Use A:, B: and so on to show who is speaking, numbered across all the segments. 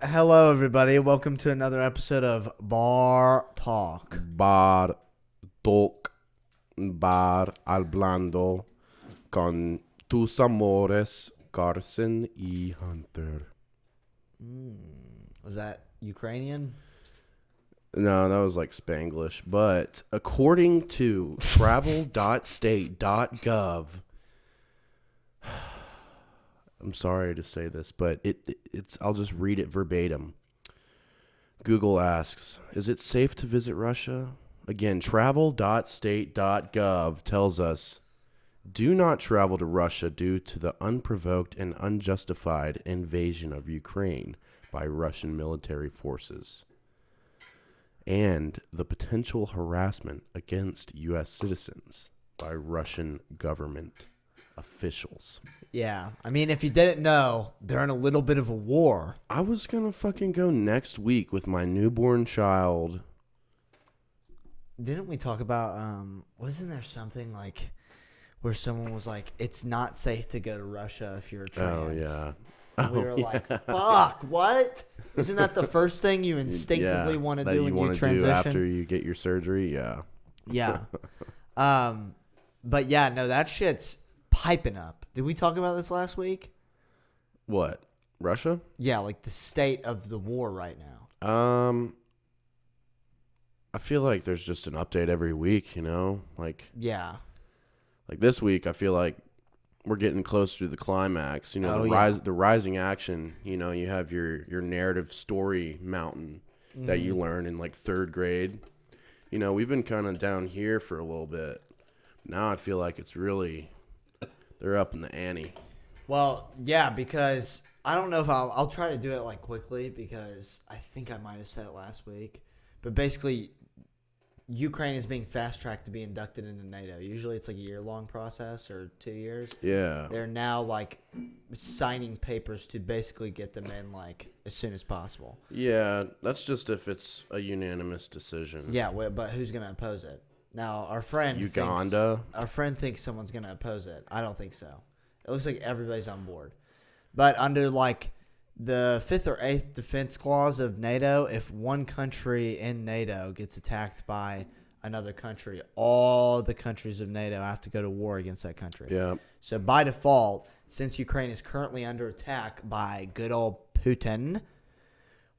A: Hello, everybody. Welcome to another episode of Bar Talk.
B: Bar Talk, Bar Hablando con tus amores, Carson y Hunter.
A: Was that Ukrainian?
B: No, that was like Spanglish. But according to travel.state.gov, I'm sorry to say this, but it's I'll just read it verbatim. Google asks, is it safe to visit Russia? Again, travel.state.gov tells us, do not travel to Russia due to the unprovoked and unjustified invasion of Ukraine by Russian military forces and the potential harassment against U.S. citizens by Russian government officials.
A: Yeah. I mean, if you didn't know, they're in a little bit of a war.
B: I was going to fucking go next week with my newborn child.
A: Didn't we talk about, wasn't there something like where someone was like, it's not safe to go to Russia if you're trans?
B: Oh, yeah.
A: And we were like, fuck, what? Isn't that the first thing you instinctively want to do when you transition?
B: Do after you get your surgery? Yeah.
A: Yeah. But yeah, no, that shit's piping up. Did we talk about this last week?
B: What? Russia?
A: Yeah, like the state of the war right now.
B: I feel like there's just an update every week, you know?
A: Yeah.
B: Like this week, I feel like we're getting closer to the climax. You know, the rising action. You know, you have your narrative story mountain that you learn in like third grade. You know, we've been kind of down here for a little bit. Now I feel like it's really, they're up in the ante.
A: Well, yeah, because I don't know if I'll try to do it like quickly because I think I might have said it last week. But basically, Ukraine is being fast-tracked to be inducted into NATO. Usually it's like a year-long process or 2 years.
B: Yeah.
A: They're now like signing papers to basically get them in like as soon as possible.
B: Yeah, that's just if it's a unanimous decision.
A: Yeah, but who's going to oppose it? Now, our friend thinks someone's going to oppose it. I don't think so. It looks like everybody's on board. But under like the 5th or 8th defense clause of NATO, if one country in NATO gets attacked by another country, all the countries of NATO have to go to war against that country.
B: Yeah.
A: So by default, since Ukraine is currently under attack by good old Putin,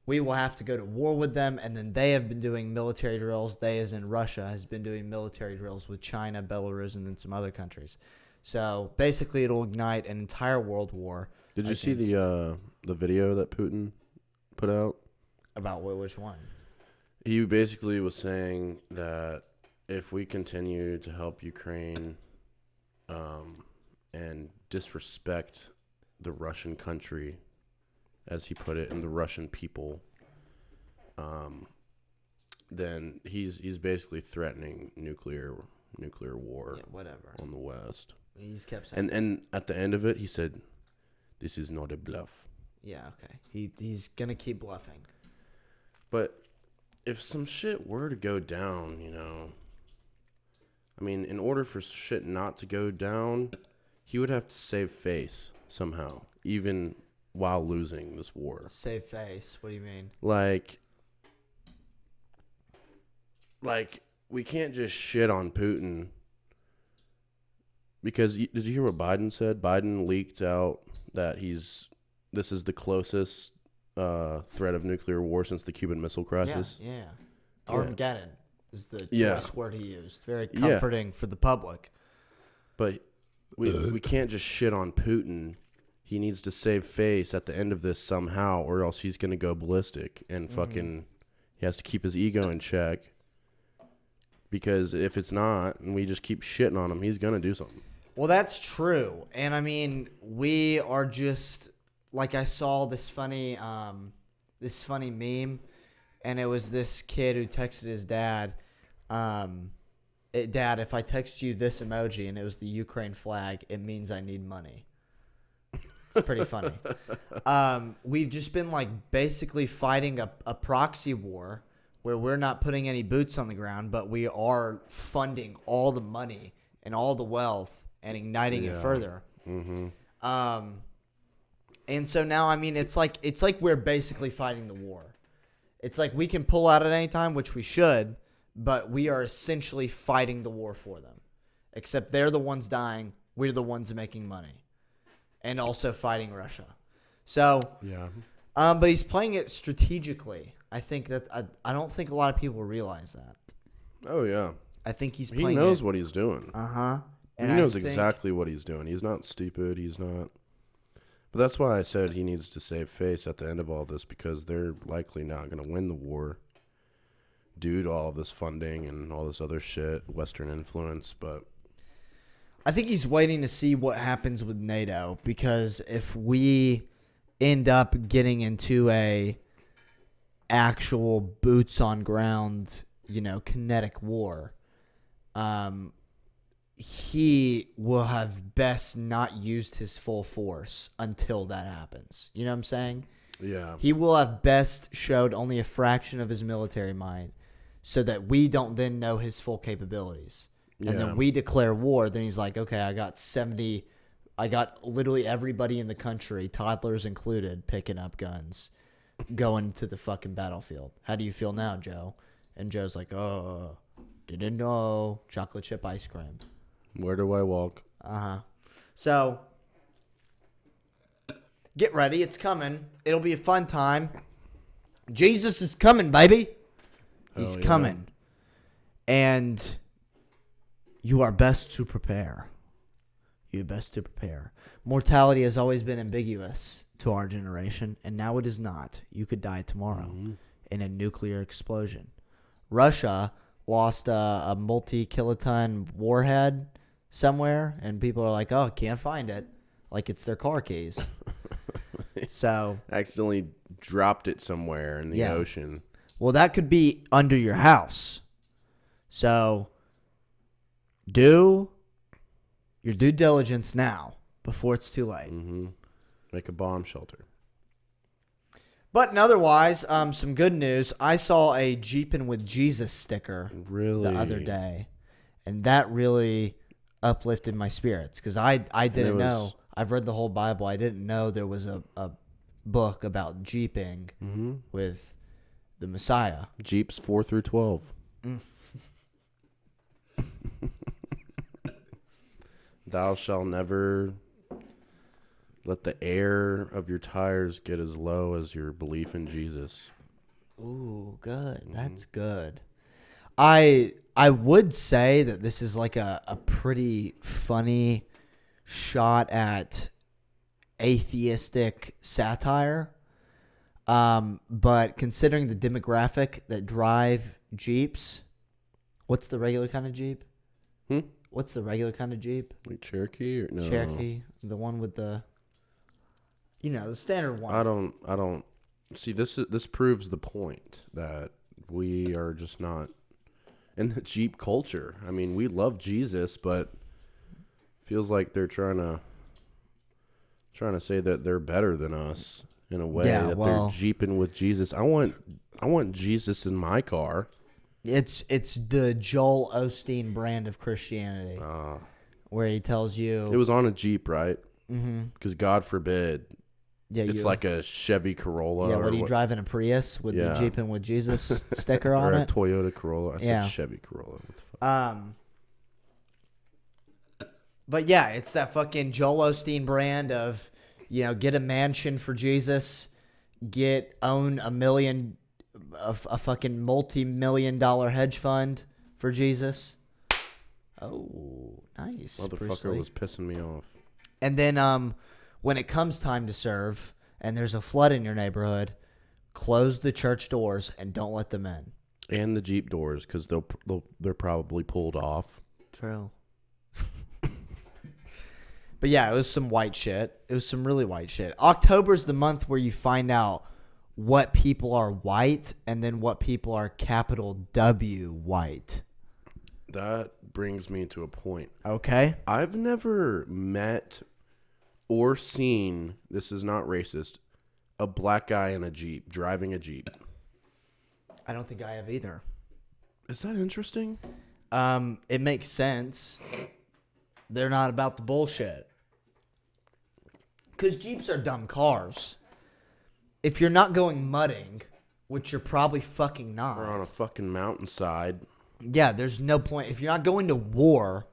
A: we will have to go to war with them, and then they have been doing military drills. They, as in Russia, has been doing military drills with China, Belarus, and then some other countries. So basically, it'll ignite an entire world war.
B: Did you see the video that Putin put out?
A: About which one?
B: He basically was saying that if we continue to help Ukraine and disrespect the Russian country, as he put it, and the Russian people, then he's basically threatening nuclear war.
A: Yeah, whatever.
B: On the West.
A: He's kept saying.
B: And at the end of it, he said, "This is not a bluff."
A: Yeah, okay. He's gonna keep bluffing.
B: But if some shit were to go down, you know, I mean, in order for shit not to go down, he would have to save face somehow, even while losing this war.
A: Save face? What do you mean?
B: Like we can't just shit on Putin. Because, did you hear what Biden said? Biden leaked out that this is the closest threat of nuclear war since the Cuban Missile Crisis.
A: Yeah. Armageddon is the choice word he used. Very comforting for the public.
B: But we can't just shit on Putin. He needs to save face at the end of this somehow, or else he's going to go ballistic and fucking he has to keep his ego in check. Because if it's not, and we just keep shitting on him, he's going to do something.
A: Well, that's true. And I mean, we are just like, I saw this funny meme, and it was this kid who texted his dad, Dad, if I text you this emoji and it was the Ukraine flag, it means I need money. It's pretty funny. We've just been like basically fighting a proxy war where we're not putting any boots on the ground, but we are funding all the money and all the wealth and igniting it further.
B: Mm-hmm.
A: And so now, I mean, it's like we're basically fighting the war. It's like we can pull out at any time, which we should, but we are essentially fighting the war for them. Except they're the ones dying, we're the ones making money, and also fighting Russia. So,
B: Yeah.
A: But he's playing it strategically. I think that I don't think a lot of people realize that.
B: Oh, yeah.
A: I think he's
B: He
A: playing.
B: knows what he's doing. He knows exactly what he's doing. He's not stupid. He's not. But that's why I said he needs to save face at the end of all this, because they're likely not going to win the war due to all of this funding and all this other shit, Western influence. But
A: I think he's waiting to see what happens with NATO, because if we end up getting into a actual boots on ground, kinetic war, he will have best not used his full force until that happens. You know what I'm saying?
B: yeah,
A: He will have best showed only a fraction of his military might, so that we don't then know his full capabilities. And then we declare war, then he's like, okay, I got literally everybody in the country, toddlers included, picking up guns, going to the fucking battlefield. How do you feel now, Joe? And Joe's like, oh, didn't know. Chocolate chip ice cream.
B: Where do I walk?
A: So, get ready. It's coming. It'll be a fun time. Jesus is coming, baby. He's coming. And you are best to prepare. You're best to prepare. Mortality has always been ambiguous to our generation, and now it is not. You could die tomorrow in a nuclear explosion. Russia lost a multi-kiloton warhead somewhere, and people are like, oh, can't find it. Like it's their car keys. So
B: Accidentally dropped it somewhere in the ocean.
A: Well, that could be under your house. So do your due diligence now before it's too late.
B: Make a bomb shelter.
A: But otherwise, some good news. I saw a Jeepin' with Jesus sticker
B: Really?
A: the other day, and that really uplifted my spirits, because I didn't know. I've read the whole Bible. I didn't know there was a book about Jeeping with the Messiah.
B: Jeeps 4 through 12. Thou shalt never let the air of your tires get as low as your belief in Jesus.
A: Ooh, good. That's good. I would say that this is like a pretty funny shot at atheistic satire. But considering the demographic that drive Jeeps, what's the regular kind of Jeep? What's the regular kind of Jeep?
B: Like Cherokee or no?
A: Cherokee, the one with the, the standard one.
B: I don't see this proves the point that we are just not in the Jeep culture. I mean, we love Jesus, but feels like they're trying to say that they're better than us in a way, that they're Jeeping with Jesus. I want Jesus in my car.
A: It's the Joel Osteen brand of Christianity, where he tells you
B: it was on a Jeep, right? Because God forbid, it's like a Chevy Corolla.
A: Yeah, what are you driving, a Prius with the Jeepin' with Jesus sticker on
B: or
A: it?
B: A Toyota Corolla. I said Chevy Corolla. What the fuck?
A: But yeah, it's that fucking Joel Osteen brand of, get a mansion for Jesus, own a fucking multi-million-dollar hedge fund for Jesus. Oh, nice.
B: Motherfucker was pissing me off.
A: And then when it comes time to serve and there's a flood in your neighborhood, close the church doors and don't let them in.
B: And the Jeep doors, because they're probably pulled off.
A: True. But yeah, it was some white shit. It was some really white shit. October's the month where you find out what people are white and then what people are capital W white.
B: That brings me to a point.
A: Okay.
B: I've never met or seen, this is not racist, a black guy in a Jeep, driving a Jeep.
A: I don't think I have either.
B: Is that interesting?
A: It makes sense. They're not about the bullshit. Because Jeeps are dumb cars. If you're not going mudding, which you're probably fucking not.
B: Or on a fucking mountainside.
A: Yeah, there's no point. If you're not going to war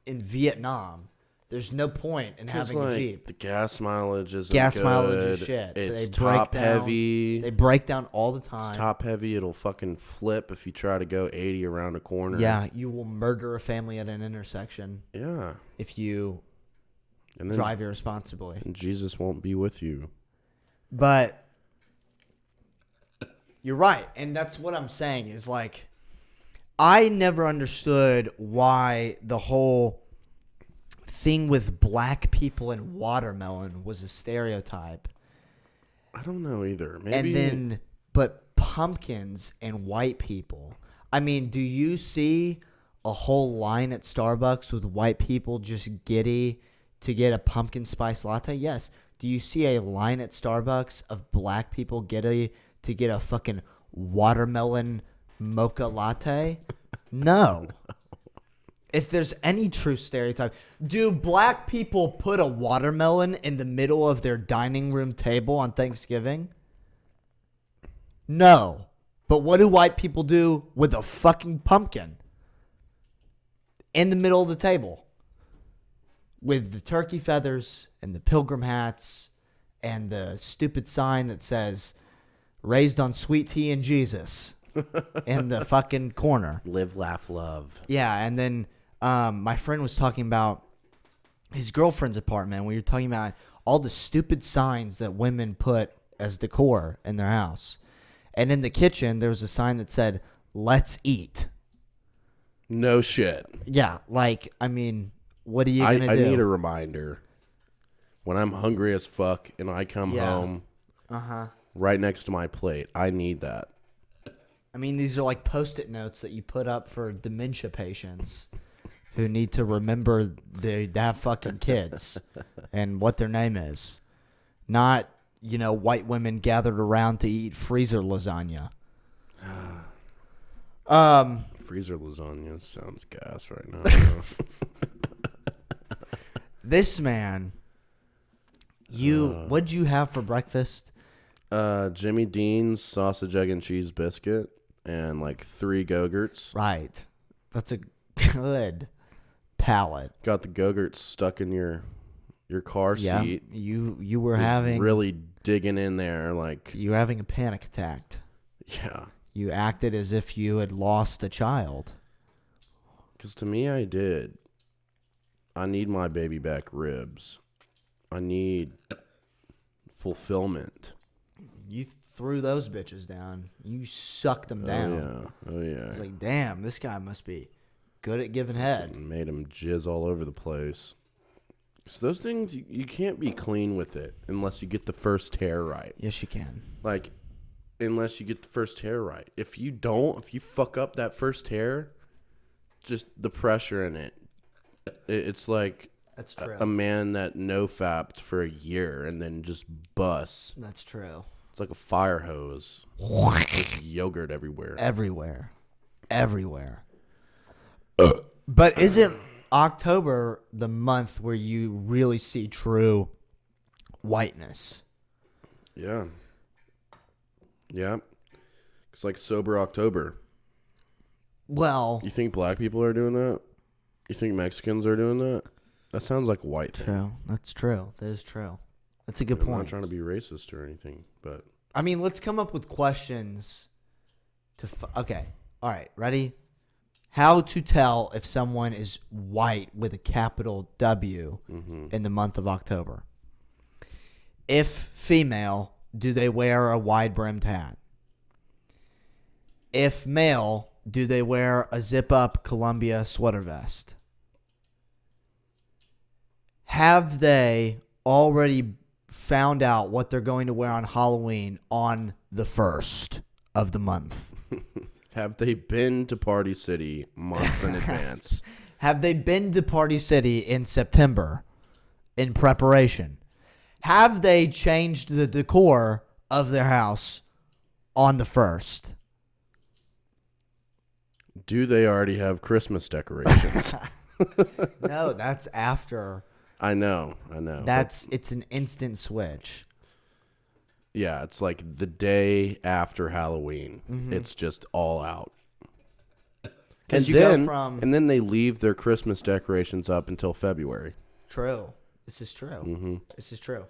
A: in Vietnam, there's no point in having a Jeep.
B: The gas mileage isn't
A: Mileage is shit.
B: It's top heavy.
A: They break down all the time.
B: It's top heavy. It'll fucking flip if you try to go 80 around a corner.
A: Yeah, you will murder a family at an intersection.
B: Yeah.
A: If you
B: and then,
A: drive irresponsibly.
B: And Jesus won't be with you.
A: But you're right. And that's what I'm saying is like, I never understood why the whole thing with black people and watermelon was a stereotype.
B: I don't know either. Maybe.
A: And then, but pumpkins and white people. I mean, do you see a whole line at Starbucks with white people just giddy to get a pumpkin spice latte? Yes. Do you see a line at Starbucks of black people giddy to get a fucking watermelon mocha latte? No. If there's any true stereotype, do black people put a watermelon in the middle of their dining room table on Thanksgiving? No. But what do white people do with a fucking pumpkin in the middle of the table? With the turkey feathers and the pilgrim hats and the stupid sign that says, raised on sweet tea and Jesus in the fucking corner.
B: Live, laugh, love.
A: Yeah, and then my friend was talking about his girlfriend's apartment. We were talking about all the stupid signs that women put as decor in their house. And in the kitchen, there was a sign that said, let's eat.
B: No shit.
A: Yeah, like, I mean, what are you going to do?
B: I need a reminder. When I'm hungry as fuck and I come home right next to my plate, I need that.
A: I mean, these are like Post-it notes that you put up for dementia patients who need to remember they have fucking kids and what their name is. Not, you know, white women gathered around to eat freezer lasagna.
B: Freezer lasagna sounds gas right now.
A: This man, what'd you have for breakfast?
B: Jimmy Dean's sausage, egg, and cheese biscuit and like 3 Go-Gurts.
A: Right. That's a good palate.
B: Got the Go-Gurts stuck in your car seat.
A: You were having
B: really digging in there like
A: you were having a panic attack.
B: Yeah.
A: You acted as if you had lost a child.
B: Because to me, I did. I need my baby back ribs. I need fulfillment.
A: You threw those bitches down. You sucked them down.
B: Oh, yeah.
A: It's like, damn, this guy must be good at giving head.
B: Made him jizz all over the place. So those things, you can't be clean with it unless you get the first tear right.
A: Yes, you can.
B: Like, unless you get the first tear right. If you fuck up that first tear, just the pressure in it. It's like
A: that's true.
B: A man that no-fapped for a year and then just busts.
A: That's true.
B: It's like a fire hose. There's yogurt everywhere.
A: Everywhere. But isn't October the month where you really see true whiteness?
B: Yeah. It's like sober October.
A: Well,
B: You think black people are doing that? You think Mexicans are doing that? That sounds like a white thing.
A: true. That's true. That is true. That's a good
B: I'm
A: point.
B: not trying to be racist or anything, but
A: I mean, let's come up with questions to okay. All right, ready? How to tell if someone is white with a capital W in the month of October. If female, do they wear a wide-brimmed hat? If male, do they wear a zip-up Columbia sweater vest? Have they already found out what they're going to wear on Halloween on the 1st of the month?
B: have they been to Party City months in advance?
A: Have they been to Party City in September in preparation? Have they changed the decor of their house on the 1st?
B: Do they already have Christmas decorations?
A: No, that's after
B: I know.
A: It's an instant switch.
B: Yeah, it's like the day after Halloween.
A: Mm-hmm.
B: It's just all out.
A: Because
B: and then they leave their Christmas decorations up until February.
A: True. This is true.
B: Mm-hmm.
A: This is true.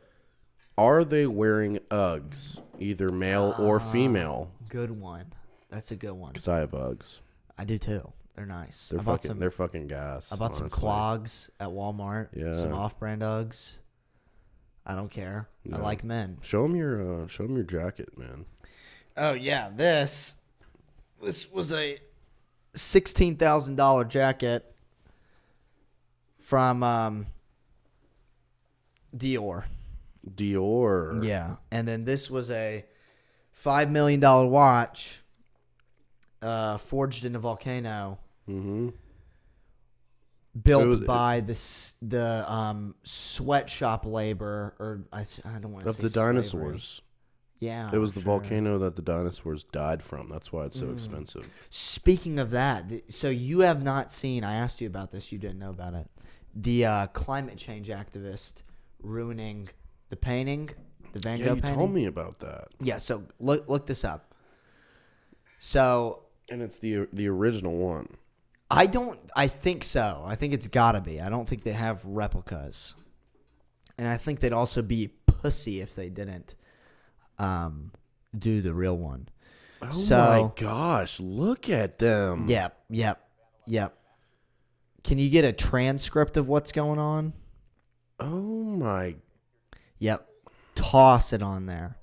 B: Are they wearing Uggs, either male or female?
A: Good one. That's a good one.
B: Because I have Uggs.
A: I do too. They're nice.
B: They're fucking gas.
A: I bought some clogs at Walmart.
B: Yeah.
A: Some off-brand Uggs. I don't care. Yeah. I like men.
B: Show them your jacket, man.
A: Oh yeah, this was a $16,000 jacket from Dior. Yeah, and then this was a $5 million watch, forged in a volcano.
B: Mm-hmm.
A: Built by the sweatshop labor, or I don't want to say
B: of the dinosaurs.
A: Slavery. Yeah,
B: it was the volcano that the dinosaurs died from. That's why it's so expensive.
A: Speaking of that, so you have not seen. I asked you about this. You didn't know about it. The climate change activist ruining the painting, the Van Gogh painting.
B: You told me about that.
A: Yeah. So look this up. So.
B: And it's the original one.
A: I think so. I think it's gotta be. I don't think they have replicas. And I think they'd also be pussy if they didn't do the real one.
B: Oh my gosh, look at them.
A: Yep. Can you get a transcript of what's going on?
B: Oh my.
A: Yep. Toss it on there.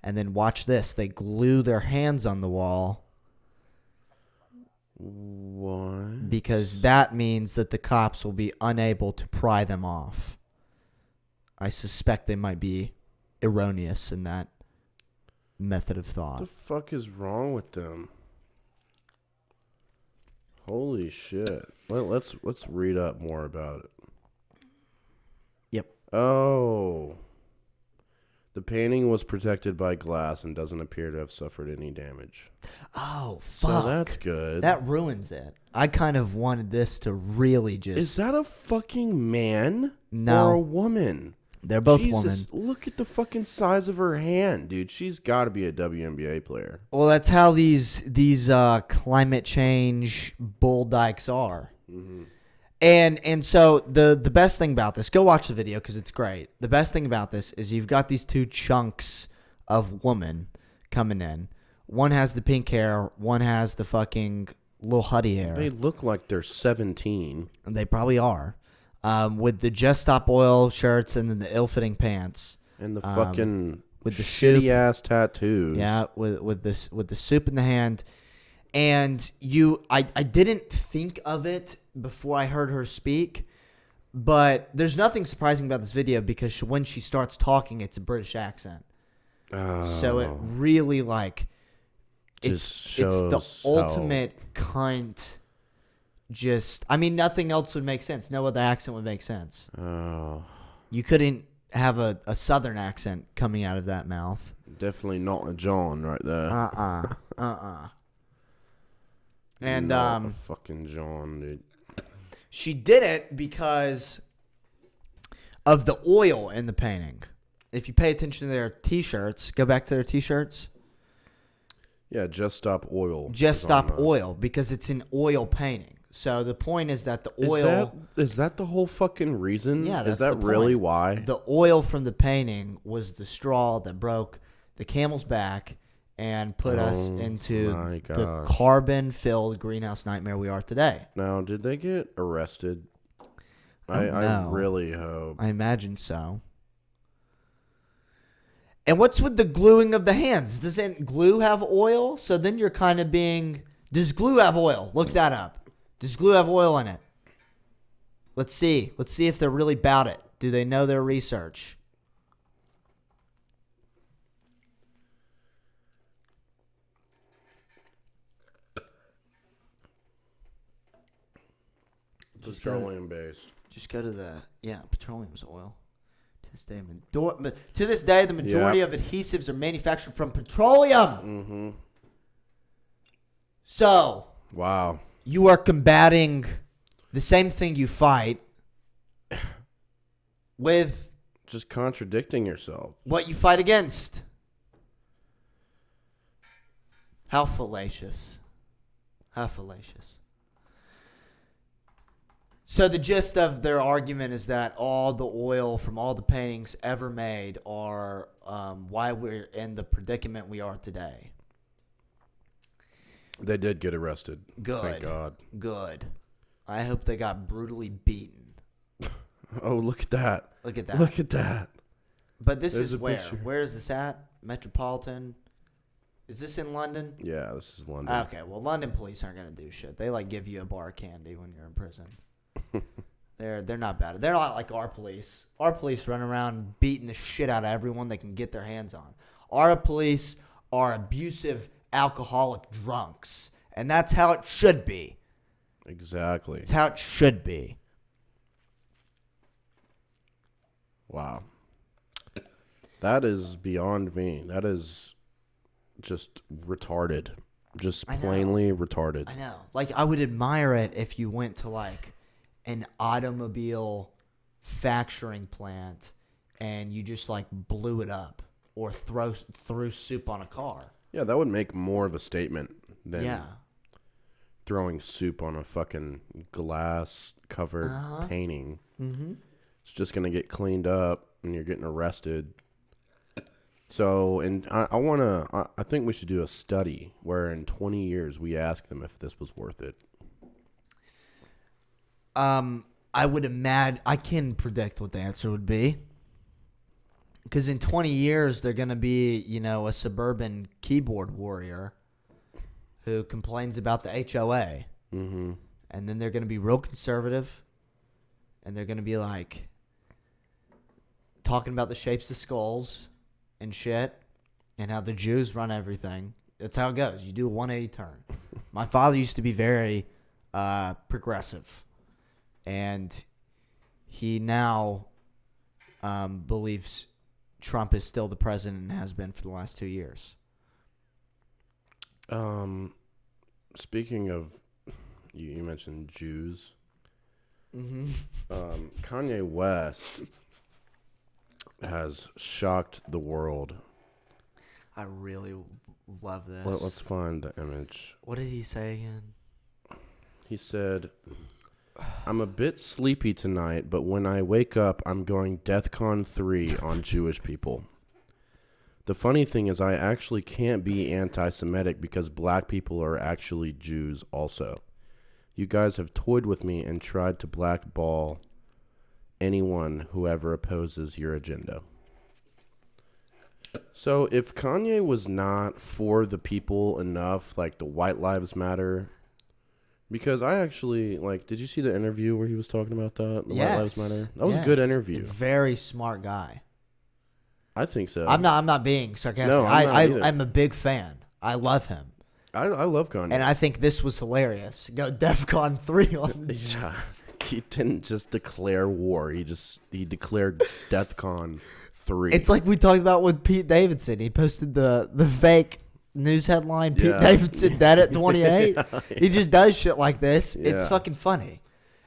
A: And then watch this. They glue their hands on the wall.
B: What?
A: Because that means that the cops will be unable to pry them off. I suspect they might be erroneous in that method of thought.
B: What the fuck is wrong with them? Holy shit. Let's read up more about it.
A: Yep.
B: Oh. The painting was protected by glass and doesn't appear to have suffered any damage.
A: Oh, fuck.
B: So that's good.
A: That ruins it. I kind of wanted this to really just...
B: Is that a fucking man?
A: No.
B: Or a woman?
A: They're both
B: Jesus,
A: women.
B: Look at the fucking size of her hand, dude. She's got to be a WNBA player.
A: Well, that's how these climate change bull dykes are.
B: Mm-hmm.
A: And so the best thing about this, go watch the video because it's great. The best thing about this is you've got these two chunks of woman coming in. One has the pink hair. One has the fucking little huddy hair.
B: They look like they're 17.
A: And they probably are. With the Just Stop Oil shirts and then the ill-fitting pants.
B: And the fucking
A: with the
B: shitty-ass tattoos.
A: Yeah, with the soup in the hand. And I didn't think of it before I heard her speak, but there's nothing surprising about this video because when she starts talking, it's a British accent.
B: Oh.
A: So it really it's the ultimate cunt. Nothing else would make sense. No other accent would make sense.
B: Oh.
A: You couldn't have a southern accent coming out of that mouth.
B: Definitely not a John right there.
A: And
B: not a fucking John, dude.
A: She did it because of the oil in the painting. If you pay attention to their T-shirts, go back to their T-shirts.
B: Yeah, Just Stop Oil.
A: Just Stop Oil, because it's an oil painting. So the point is that the oil...
B: Is that the whole fucking reason?
A: Yeah, that's
B: Is that
A: the
B: really
A: point.
B: why?
A: The oil from the painting was the straw that broke the camel's back and put us into the carbon-filled greenhouse nightmare we are today.
B: Now, did they get arrested?
A: I
B: really hope.
A: I imagine so. And what's with the gluing of the hands? Doesn't glue have oil? So then you're kind of being... Does glue have oil? Look that up. Does glue have oil in it? Let's see. Let's see if they're really about it. Do they know their research?
B: Petroleum based.
A: Just go to the... Yeah, petroleum's oil. To this day, the majority of adhesives are manufactured from petroleum.
B: Mm-hmm.
A: So... with
B: Just contradicting yourself.
A: what you fight against. How fallacious. How fallacious. So the gist of their argument is that all the oil from all the paintings ever made are why we're in the predicament we are today.
B: They did get arrested.
A: Good.
B: Thank God.
A: Good. I hope they got brutally beaten.
B: Oh, look at that.
A: Look at that.
B: Look at that.
A: But this
B: There's
A: is
B: a
A: where?
B: picture.
A: Where is this at? Metropolitan? Is this in London?
B: Yeah, this is London.
A: Okay, well, London police aren't going to do shit. They, like, give you a bar of candy when you're in prison. They're not bad. They're not like our police. Our police run around beating the shit out of everyone they can get their hands on. Our police are abusive, alcoholic drunks. And that's how it should be.
B: Exactly.
A: It's how it should be.
B: Wow. That is beyond me. That is just retarded. Just
A: I know.
B: plainly retarded.
A: I know. Like, I would admire it if you went to, like, an automobile factoring plant and you just, like, blew it up or threw soup on a car.
B: Yeah, that would make more of a statement than
A: Yeah.
B: throwing soup on a fucking glass-covered painting.
A: Mm-hmm.
B: It's just going to get cleaned up and you're getting arrested. So, and I think we should do a study where in 20 years we ask them if this was worth it.
A: I would imagine, I can predict what the answer would be. Because in 20 years, they're going to be, you know, a suburban keyboard warrior who complains about the HOA.
B: Mm-hmm.
A: And then they're going to be real conservative. And they're going to be like talking about the shapes of skulls and shit. And how the Jews run everything. That's how it goes. You do a 180 turn. My father used to be very progressive. And he now believes Trump is still the president and has been for the last 2 years.
B: Speaking of, you mentioned Jews.
A: Mm-hmm.
B: Kanye West has shocked the world.
A: I really love this.
B: Let's find the image.
A: What did he say again?
B: He said, "I'm a bit sleepy tonight, but when I wake up, I'm going DEFCON 3 on Jewish people. The funny thing is I actually can't be anti-Semitic because black people are actually Jews also. You guys have toyed with me and tried to blackball anyone who ever opposes your agenda." So if Kanye was not for the people enough, like the White Lives Matter, because I actually, like, did you see the interview where he was talking about that? The White Lives Matter? That was a good interview.
A: Very smart guy.
B: I think so.
A: I'm not being sarcastic.
B: No, I'm not either.
A: I'm a big fan. I love him.
B: I love Kanye.
A: And I think this was hilarious. Go DEFCON 3 on the
B: Yeah. He didn't just declare war. He declared DEFCON 3.
A: It's like we talked about with Pete Davidson. He posted the fake news headline, Pete
B: Yeah.
A: Davidson dead at 28.
B: Yeah.
A: He just does shit like this. It's
B: Yeah.
A: fucking funny.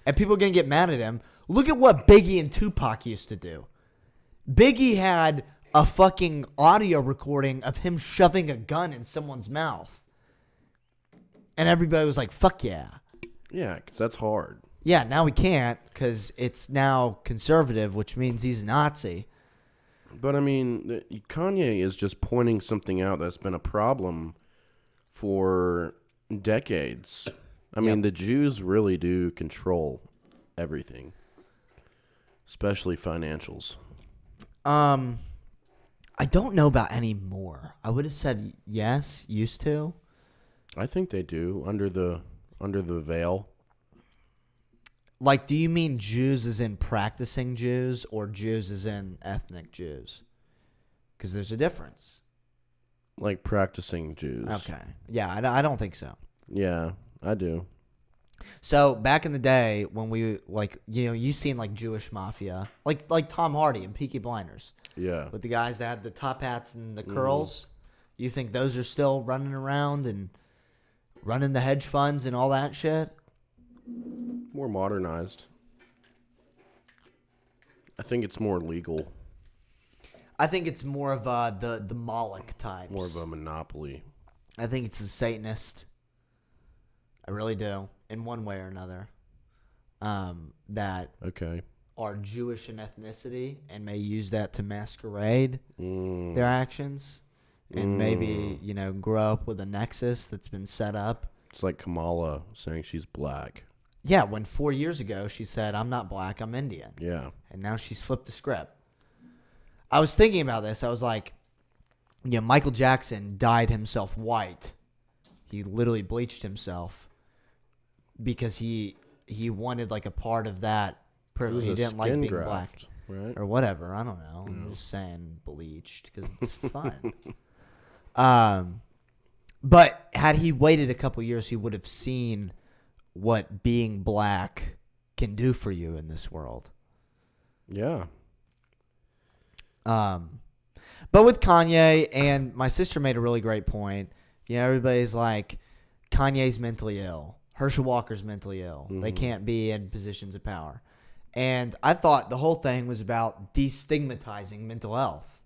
A: And people are going to get mad at him. Look at what Biggie and Tupac used to do. Biggie had a fucking audio recording of him shoving a gun in someone's mouth. And everybody was like, fuck yeah.
B: Yeah, because that's hard.
A: Yeah, now we can't because it's now conservative, which means he's a Nazi.
B: But, I mean, Kanye is just pointing something out that's been a problem for decades. I mean, the Jews really do control everything, especially financials.
A: I don't know about any more. I would have said yes, used to.
B: I think they do, under the veil.
A: Like, do you mean Jews as in practicing Jews or Jews as in ethnic Jews? Because there's a difference.
B: Like practicing Jews.
A: Okay. Yeah, I don't think so.
B: Yeah, I do.
A: So back in the day when we, like, you know, you seen like Jewish mafia, like Tom Hardy and Peaky Blinders.
B: Yeah.
A: With the guys that had the top hats and the curls. You think those are still running around and running the hedge funds and all that shit?
B: More modernized. I think it's more legal.
A: I think it's more of the Moloch types.
B: More of a monopoly.
A: I think it's the Satanist. I really do, in one way or another. That are Jewish in ethnicity and may use that to masquerade their actions, and maybe grow up with a nexus that's been set up.
B: It's like Kamala saying she's black.
A: Yeah, when 4 years ago she said, "I'm not black, I'm Indian."
B: Yeah,
A: and now she's flipped the script. I was thinking about this. I was like, Michael Jackson dyed himself white. He literally bleached himself because he wanted like a part of that. He didn't like being black,
B: right?
A: Or whatever. I don't know. I'm just saying bleached because it's fun. But had he waited a couple years, he would have seen what being black can do for you in this world.
B: Yeah.
A: But with Kanye, and my sister made a really great point. Everybody's like, Kanye's mentally ill. Herschel Walker's mentally ill. Mm-hmm. They can't be in positions of power. And I thought the whole thing was about destigmatizing mental health.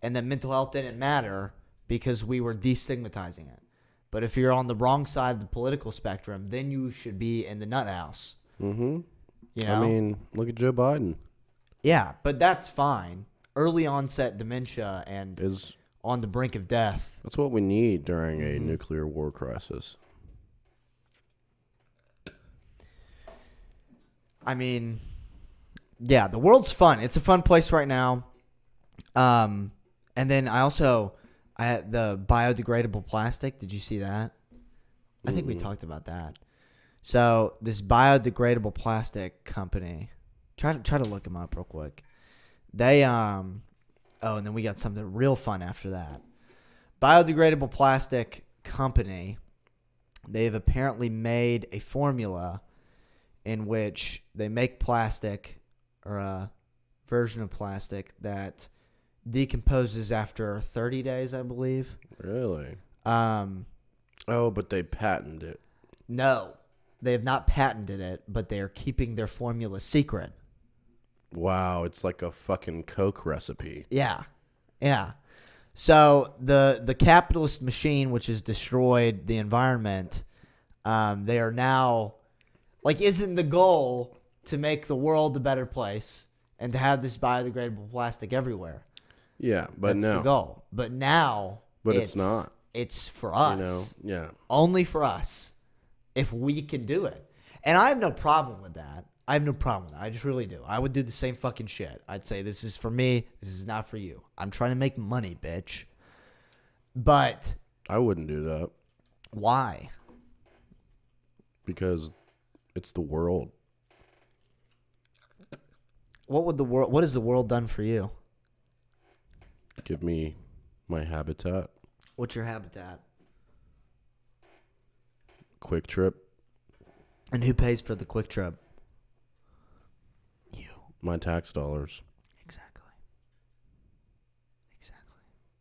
A: And that mental health didn't matter because we were destigmatizing it. But if you're on the wrong side of the political spectrum, then you should be in the nut house.
B: Mm-hmm. I mean, look at Joe Biden.
A: Yeah, but that's fine. Early onset dementia and is on the brink of death.
B: That's what we need during a nuclear war crisis.
A: I mean, yeah, the world's fun. It's a fun place right now. And then I had the biodegradable plastic. Did you see that? I think we talked about that. So this biodegradable plastic company, try to look them up real quick. They and then we got something real fun after that. Biodegradable plastic company. They've apparently made a formula in which they make plastic, or a version of plastic that decomposes after 30 days, I believe.
B: Really? But they patented it.
A: No, they have not patented it, but they are keeping their formula secret.
B: Wow, it's like a fucking Coke recipe.
A: Yeah. So the capitalist machine, which has destroyed the environment, they are now, isn't the goal to make the world a better place and to have this biodegradable plastic everywhere?
B: Yeah, but
A: That's the goal. But now,
B: it's not.
A: It's for us.
B: Yeah.
A: Only for us, if we can do it. And I have no problem with that. I just really do. I would do the same fucking shit. I'd say, this is for me. This is not for you. I'm trying to make money, bitch. But
B: I wouldn't do that.
A: Why?
B: Because it's the world.
A: What has the world done for you?
B: Give me my habitat.
A: What's your habitat?
B: Quick Trip.
A: And who pays for the Quick Trip? You.
B: My tax dollars.
A: Exactly.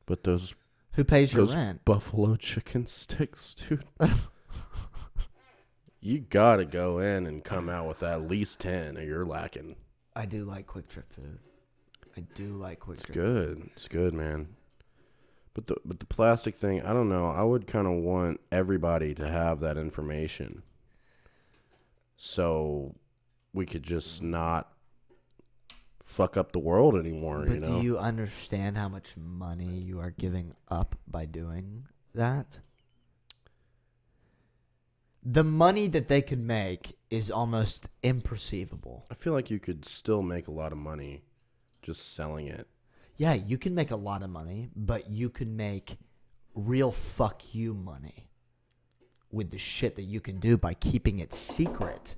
B: But those...
A: Who pays your rent?
B: Buffalo chicken sticks, dude. You gotta go in and come out with at least 10 or you're lacking.
A: I do like Quick Trip food.
B: It's good. It's good, man. But the plastic thing, I don't know. I would kind of want everybody to have that information, so we could just not fuck up the world anymore.
A: But do you understand how much money you are giving up by doing that? The money that they could make is almost imperceivable.
B: I feel like you could still make a lot of money just selling it.
A: Yeah, you can make a lot of money, but you can make real fuck you money with the shit that you can do by keeping it secret,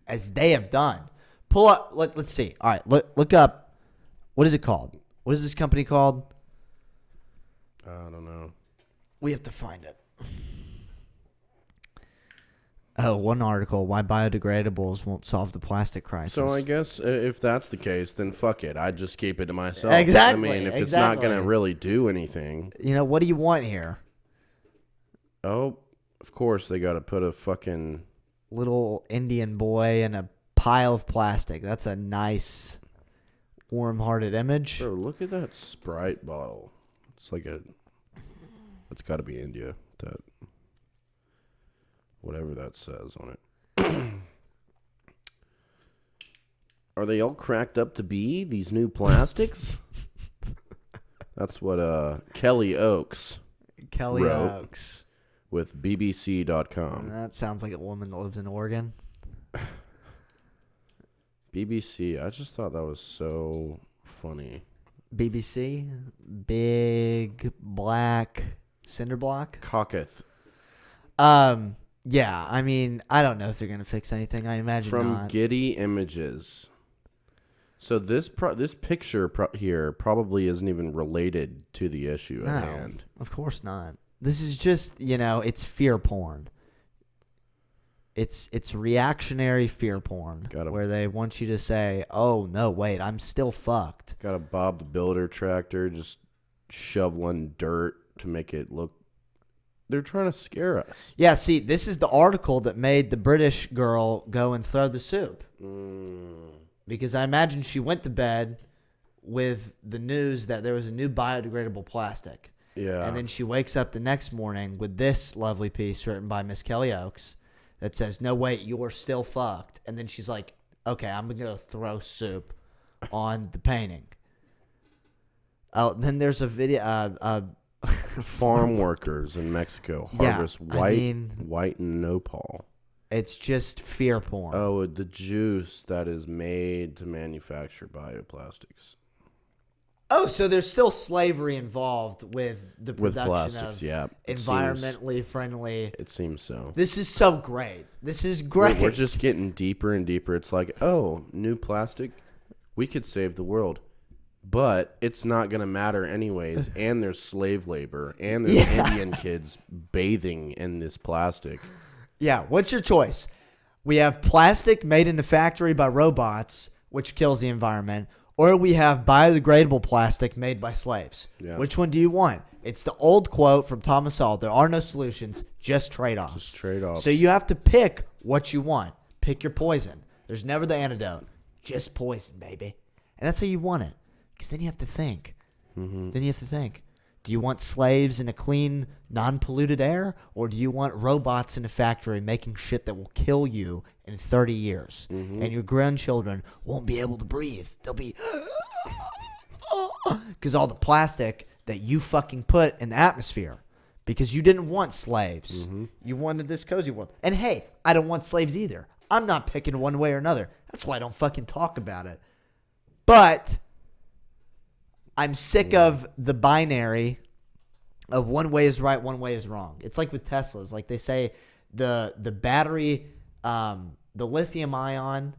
A: as they have done. Pull up. Let's see. All right, look up. What is it called? What is this company called?
B: I don't know.
A: We have to find it. Oh, one article, why biodegradables won't solve the plastic crisis.
B: So I guess if that's the case, then fuck it. I'd just keep it to myself.
A: Exactly.
B: I mean, if it's not going to really do anything.
A: What do you want here?
B: Oh, of course they got to put a fucking...
A: little Indian boy in a pile of plastic. That's a nice warm-hearted image.
B: Bro, look at that Sprite bottle. It's like it's got to be India. That whatever that says on it. Are they all cracked up to be these new plastics? That's what Kelly Oakes wrote
A: Oakes
B: with BBC.com.
A: That sounds like a woman that lives in Oregon.
B: BBC, I just thought that was so funny.
A: BBC, big black cinder block.
B: Cocketh.
A: Yeah, I mean, I don't know if they're gonna fix anything. I imagine
B: From
A: not.
B: Getty Images. So this picture here probably isn't even related to the issue at hand.
A: Of course not. This is just, it's fear porn. It's reactionary fear porn where they want you to say, "Oh no, wait, I'm still fucked."
B: Got a Bob the Builder tractor just shoveling dirt to make it look. They're trying to scare us.
A: Yeah, see, this is the article that made the British girl go and throw the soup. Because I imagine she went to bed with the news that there was a new biodegradable plastic.
B: Yeah.
A: And then she wakes up the next morning with this lovely piece written by Miss Kelly Oakes that says, "No, wait, you're still fucked." And then she's like, "Okay, I'm going to throw soup on the painting." Oh, then there's a video.
B: Farm workers in Mexico harvest white and nopal.
A: It's just fear porn.
B: Oh, the juice that is made to manufacture bioplastics.
A: Oh, so there's still slavery involved with the production
B: plastics,
A: of environmentally friendly.
B: It seems so.
A: This is so great. This is great.
B: We're just getting deeper and deeper. It's like, oh, new plastic, we could save the world. But it's not going to matter anyways, and there's slave labor, and there's Indian kids bathing in this plastic.
A: Yeah, what's your choice? We have plastic made in the factory by robots, which kills the environment, or we have biodegradable plastic made by slaves.
B: Yeah.
A: Which one do you want? It's the old quote from Thomas Sowell, there are no solutions, just trade-offs.
B: Just trade-offs.
A: So you have to pick what you want. Pick your poison. There's never the antidote. Just poison, baby. And that's how you want it. Because then you have to think.
B: Mm-hmm.
A: Then you have to think. Do you want slaves in a clean, non-polluted air? Or do you want robots in a factory making shit that will kill you in 30 years?
B: Mm-hmm.
A: And your grandchildren won't be able to breathe. They'll be... Because all the plastic that you fucking put in the atmosphere. Because you didn't want slaves.
B: Mm-hmm.
A: You wanted this cozy world. And hey, I don't want slaves either. I'm not picking one way or another. That's why I don't fucking talk about it. But... I'm sick of the binary of one way is right, one way is wrong. It's like with Teslas. Like they say the battery, the lithium ion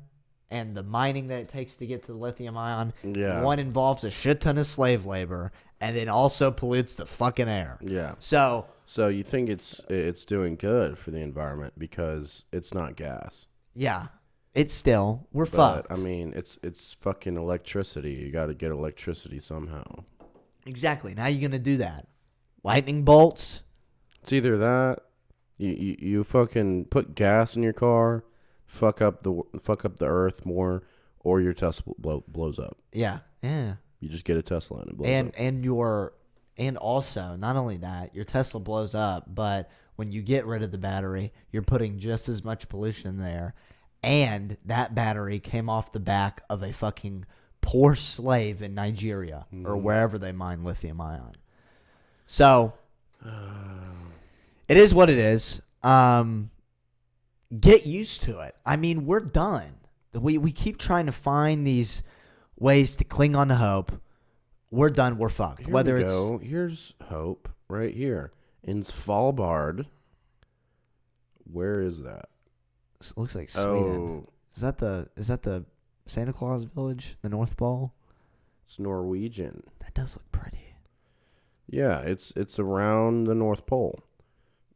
A: and the mining that it takes to get to the lithium ion, one involves a shit ton of slave labor and then also pollutes the fucking air.
B: Yeah.
A: So
B: you think it's doing good for the environment because it's not gas.
A: Yeah. It's still, we're fucked.
B: I mean, it's fucking electricity. You got to get electricity somehow.
A: Exactly. Now you're going to do that. Lightning bolts.
B: It's either that, you fucking put gas in your car, fuck up the earth more, or your Tesla blows up.
A: Yeah. Yeah.
B: You just get a Tesla and it blows up.
A: And also, not only that, your Tesla blows up, but when you get rid of the battery, you're putting just as much pollution in there. And that battery came off the back of a fucking poor slave in Nigeria or wherever they mine lithium ion. So it is what it is. Get used to it. I mean, we're done. We keep trying to find these ways to cling on to hope. We're done. We're fucked.
B: Here's hope right here in Svalbard. Where is that?
A: It looks like Sweden.
B: Oh.
A: Is that the Santa Claus village, the North Pole?
B: It's Norwegian.
A: That does look pretty.
B: Yeah, it's around the North Pole.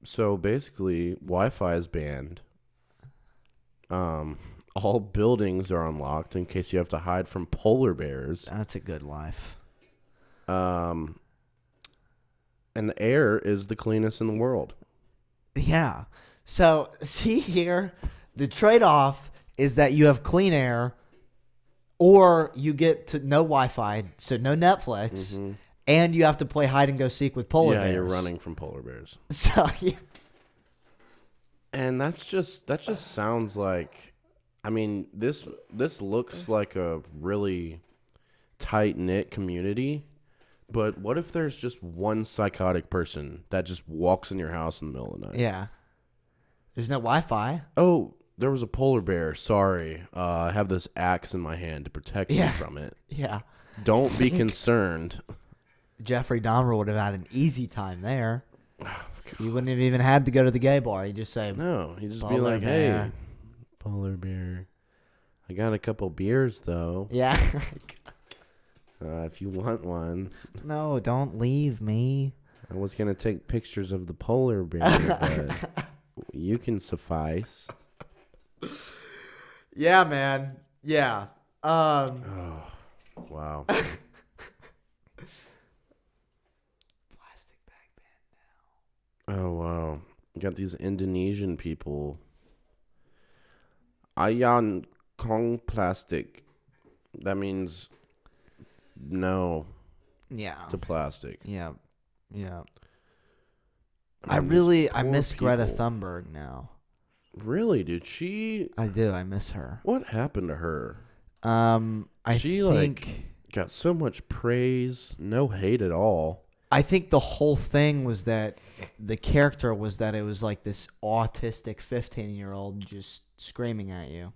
B: So basically, Wi-Fi is banned. All buildings are unlocked in case you have to hide from polar bears.
A: That's a good life.
B: And the air is the cleanest in the world.
A: Yeah. So, see here, the trade-off is that you have clean air or you get to no Wi-Fi, so no Netflix, and you have to play hide and go seek with polar bears.
B: Yeah, you're running from polar bears.
A: So yeah.
B: And that just sounds like, I mean, this looks like a really tight-knit community, but what if there's just one psychotic person that just walks in your house in the middle of the night?
A: Yeah. There's no Wi-Fi.
B: Oh, there was a polar bear. Sorry. I have this axe in my hand to protect you from it.
A: Yeah.
B: Don't be concerned.
A: Jeffrey Dahmer would have had an easy time there. He wouldn't have even had to go to the gay bar. He'd just say,
B: no, he'd just be
A: polar
B: like,
A: bear.
B: hey, polar bear. I got a couple beers, though.
A: Yeah.
B: If you want one.
A: No, don't leave me.
B: I was going to take pictures of the polar bear, but you can suffice.
A: Yeah, man. Yeah.
B: Oh, wow.
A: Plastic bag band now.
B: Oh, wow. You got these Indonesian people. Ayan Kong plastic. That means no
A: Yeah.
B: to plastic.
A: Yeah. Yeah.
B: I mean,
A: I
B: poor
A: miss Greta
B: people.
A: Thunberg now.
B: Really, dude? She...
A: I do. I miss her.
B: What happened to her?
A: She think
B: Got so much praise, no hate at all.
A: I think the whole thing was that the character was that it was like this autistic 15-year-old just screaming at you.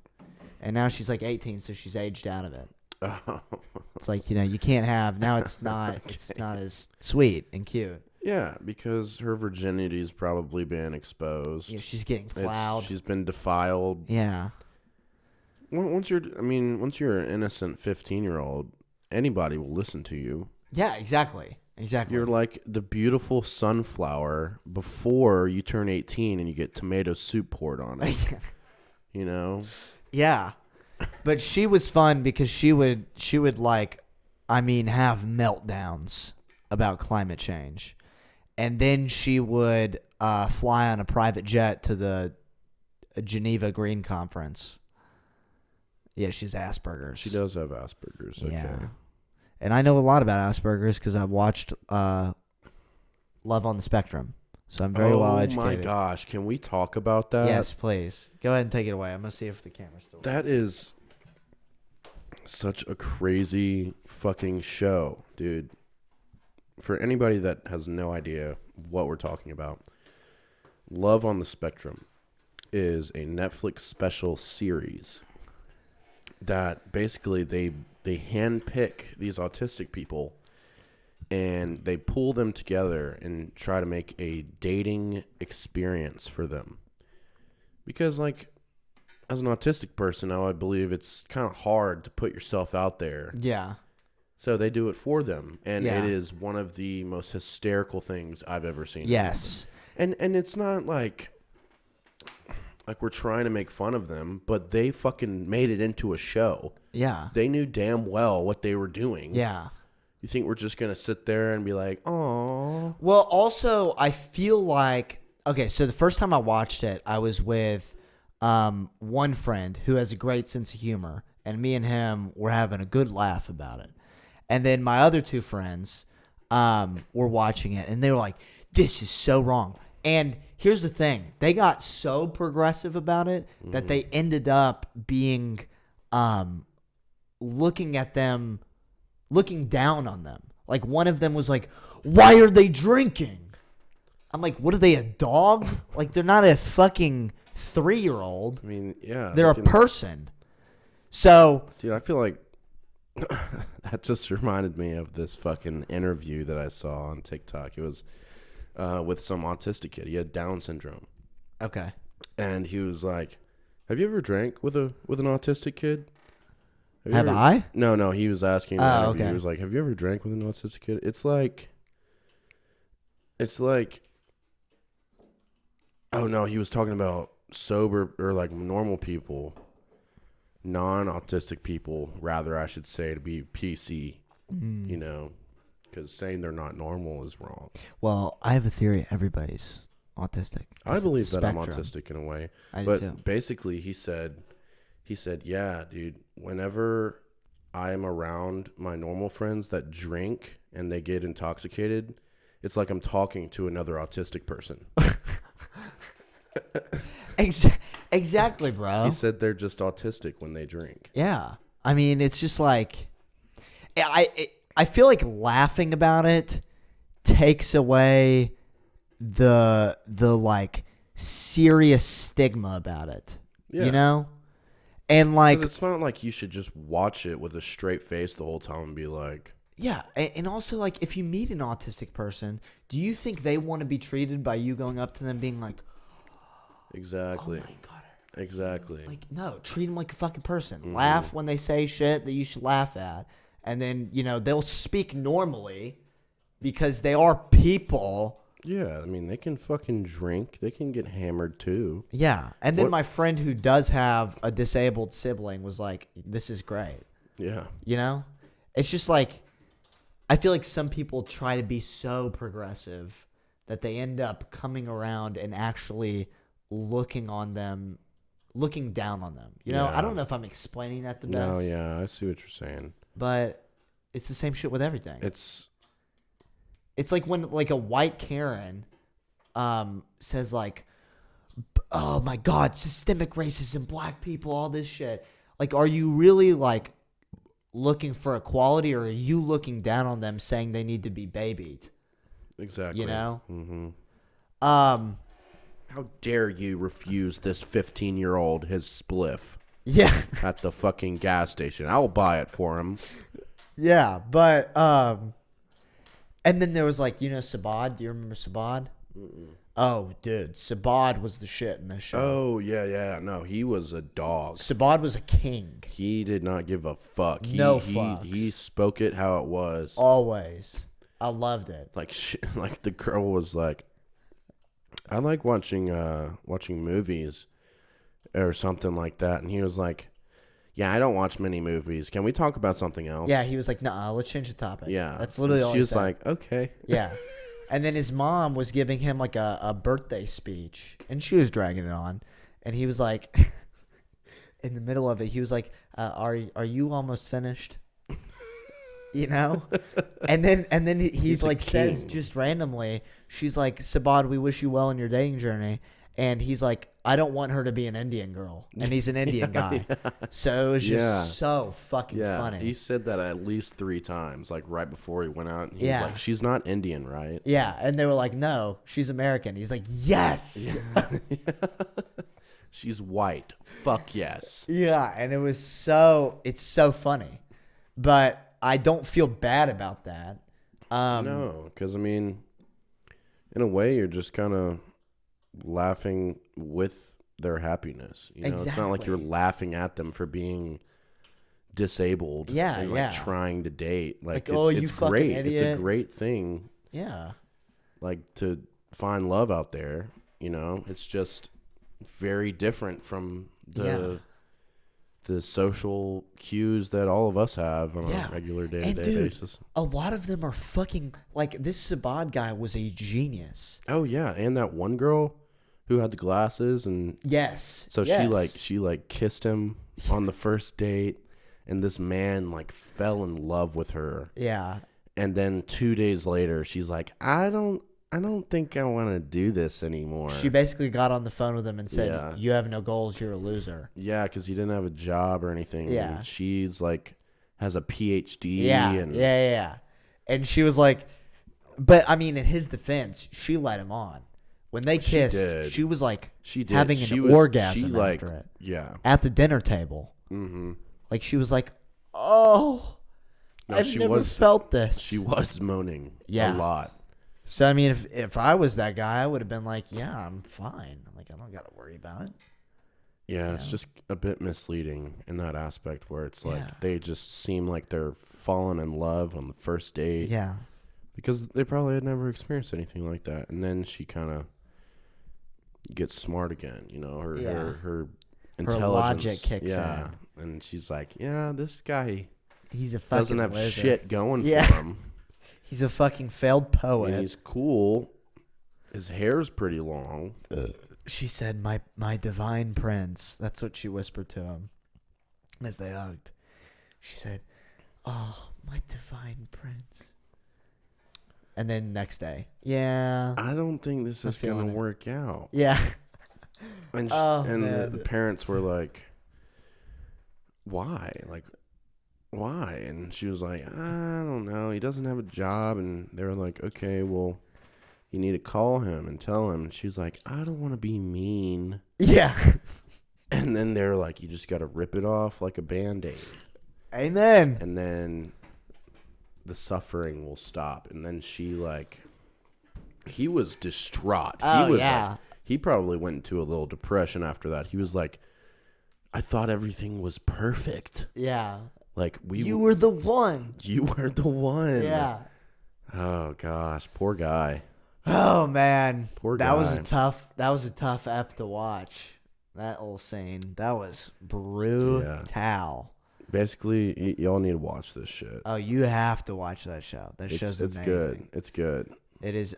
A: And now she's like 18, so she's aged out of it.
B: Oh.
A: It's like, you can't have, now it's not it's not as sweet and cute.
B: Yeah, because her virginity's probably been exposed.
A: You know, she's getting plowed.
B: She's been defiled.
A: Yeah.
B: Once you're an innocent 15-year-old, anybody will listen to you.
A: Yeah, exactly. Exactly.
B: You're like the beautiful sunflower before you turn 18 and you get tomato soup poured on it. You know?
A: Yeah. But she was fun because she would like, have meltdowns about climate change. And then she would fly on a private jet to the Geneva Green Conference. Yeah, she's Asperger's.
B: She does have Asperger's. Okay.
A: Yeah. And I know a lot about Asperger's because I've watched Love on the Spectrum. So I'm very well educated.
B: Oh my gosh. Can we talk about that?
A: Yes, please. Go ahead and take it away. I'm going to see if the camera's still
B: That is such a crazy fucking show, dude. For anybody that has no idea what we're talking about, Love on the Spectrum is a Netflix special series that basically they handpick these autistic people and they pull them together and try to make a dating experience for them. Because, like, as an autistic person, I believe it's kind of hard to put yourself out there.
A: Yeah.
B: So they do it for them, and
A: Yeah.
B: it is one of the most hysterical things I've ever seen.
A: Yes.
B: And it's not like we're trying to make fun of them, but they fucking made it into a show.
A: Yeah.
B: They knew damn well what they were doing.
A: Yeah.
B: You think we're just going to sit there and be like, "Aw."
A: Well, also, I feel like, okay, so the first time I watched it, I was with one friend who has a great sense of humor, and me and him were having a good laugh about it. And then my other two friends were watching it, and they were like, this is so wrong. And here's the thing. They got so progressive about it that they ended up being looking down on them. Like, one of them was like, why are they drinking? I'm like, what are they, a dog? Like, they're not a fucking 3-year-old.
B: I mean, yeah.
A: They're a person. So,
B: Dude, I feel like that just reminded me of this fucking interview that I saw on TikTok. It was with some autistic kid. He had Down syndrome.
A: okay.
B: And he was like, have you ever drank with an autistic kid?
A: Have I?
B: No, he was asking in the interview.
A: Okay.
B: He was like, have you ever drank with an autistic kid? It's like, oh no, he was talking about sober or like normal people, non-autistic people, rather, I should say, to be PC, you know, because saying they're not normal is wrong.
A: Well, I have a theory. Everybody's autistic.
B: I believe that I'm
A: spectrum.
B: autistic in a way.
A: I do
B: But
A: too.
B: basically he said, yeah, dude, whenever I'm around my normal friends that drink and they get intoxicated, it's like I'm talking to another autistic person.
A: Exactly, bro.
B: He said they're just autistic when they drink.
A: Yeah. I mean, it's just like I feel like laughing about it takes away the like serious stigma about it.
B: Yeah.
A: You know? And like,
B: 'cause it's not like you should just watch it with a straight face the whole time and be like,
A: yeah, and also like if you meet an autistic person, do you think they want to be treated by you going up to them being like,
B: exactly.
A: "Oh my god."
B: Exactly.
A: Like, no, treat them like a fucking person. Laugh when they say shit that you should laugh at. And then, they'll speak normally because they are people.
B: Yeah, I mean, they can fucking drink. They can get hammered too.
A: Yeah. And then
B: What-
A: my friend who does have a disabled sibling was like, this is great.
B: Yeah.
A: It's just like, I feel like some people try to be so progressive that they end up coming around and actually looking down on them.
B: Yeah.
A: I don't know if I'm explaining that the best.
B: No, yeah, I see what you're saying.
A: But it's the same shit with everything.
B: It's
A: like when like a white Karen says like, oh my God, systemic racism, black people, all this shit. Like, are you really like looking for equality, or are you looking down on them saying they need to be babied?
B: exactly. Mm-hmm. How dare you refuse this 15-year-old his spliff
A: Yeah.
B: at the fucking gas station? I'll buy it for him.
A: Yeah, but and then there was like, Sabad. Do you remember Sabad?
B: Mm-mm.
A: Oh, dude, Sabad was the shit in this show.
B: Oh, yeah. No, he was a dog.
A: Sabad was a king.
B: He did not give a fuck.
A: No fucks.
B: He spoke it how it was.
A: Always. I loved it.
B: Like the girl was like, I like watching movies or something like that, and he was like, yeah, I don't watch many movies. Can we talk about something else?
A: Yeah, he was like, nah, let's change the topic.
B: Yeah.
A: That's literally all
B: she
A: he
B: was
A: said.
B: like, okay.
A: Yeah. And then his mom was giving him like a birthday speech, and she was dragging it on. And he was like, in the middle of it, he was like, are you almost finished? And then he's like says
B: king.
A: just randomly, she's like, Sabad, we wish you well in your dating journey. And he's like, I don't want her to be an Indian girl. And he's an Indian guy.
B: Yeah.
A: So it was just
B: Yeah.
A: so fucking
B: Yeah,
A: funny.
B: he said that at least 3 times, like right before he went out. And he
A: Yeah.
B: was like, she's not Indian, right?
A: Yeah. And they were like, no, she's American. He's like, yes.
B: She's white. Fuck yes.
A: Yeah. And it's so funny. But I don't feel bad about that.
B: No, because, I mean, in a way, you're just kind of laughing with their happiness. It's not like you're
A: Exactly.
B: laughing at them for being disabled.
A: Yeah,
B: and,
A: yeah.
B: trying to date. Like,
A: oh,
B: it's
A: you fucking
B: great.
A: idiot.
B: It's a great thing,
A: Yeah.
B: like, to find love out there. It's just very different from the social cues that all of us have on
A: Yeah.
B: a regular
A: And
B: day-to-day
A: dude,
B: basis.
A: a lot of them are fucking, like, this Sabad guy was a genius.
B: Oh yeah, and that one girl who had the glasses, and
A: Yes.
B: so
A: yes.
B: she kissed him on the first date, and this man like fell in love with her.
A: Yeah.
B: And then 2 days later, she's like, I don't think I want to do this anymore.
A: She basically got on the phone with him and said,
B: Yeah.
A: you have no goals, you're a loser.
B: Yeah, because he didn't have a job or anything.
A: Yeah.
B: And she's like has a PhD.
A: Yeah.
B: And
A: Yeah. And she was like, but I mean, in his defense, she led him on. When they kissed,
B: did.
A: she was like
B: she did.
A: having
B: She
A: an
B: was-
A: orgasm
B: she,
A: after it
B: Yeah.
A: at the dinner table.
B: Mm-hmm.
A: Like, she was like, oh,
B: No,
A: I've
B: she
A: never
B: was-
A: felt this.
B: She was moaning
A: Yeah.
B: a lot.
A: So, I mean, if I was that guy, I would have been like, yeah, I'm fine. Like, I don't got to worry about it.
B: Yeah, it's just a bit misleading in that aspect where it's like
A: Yeah.
B: they just seem like they're falling in love on the first date.
A: Yeah.
B: Because they probably had never experienced anything like that. And then she kind of gets smart again, her
A: Yeah.
B: her intelligence.
A: logic kicks
B: in. And she's like, yeah, this guy
A: He's a fucking
B: doesn't have
A: wizard.
B: shit going
A: Yeah.
B: for him.
A: He's a fucking failed
B: And
A: poet.
B: he's cool. His hair's pretty long.
A: She said, my divine prince. That's what she whispered to him as they hugged. She said, Oh, my divine prince. And then next day, yeah.
B: I don't think this is going to work out.
A: Yeah.
B: And the parents were like, why? Like, why? And she was like, I don't know. He doesn't have a job. And they were like, okay, well, you need to call him and tell him. And she was like, I don't want to be mean.
A: Yeah.
B: And then they're like, you just got to rip it off like a Band-Aid.
A: Amen.
B: And then the suffering will stop. And then she he was distraught.
A: Oh,
B: he was
A: yeah.
B: He probably went into a little depression after that. He was like, I thought everything was perfect.
A: Yeah.
B: Like
A: you were the one.
B: You were the one.
A: Yeah.
B: Oh gosh, poor guy.
A: Oh man.
B: Poor guy.
A: That was a tough ep to watch. That old scene. That was brutal.
B: Yeah. Basically, y'all need to watch this shit.
A: Oh, you have to watch that show. That show's amazing.
B: It's good. It's good.
A: It is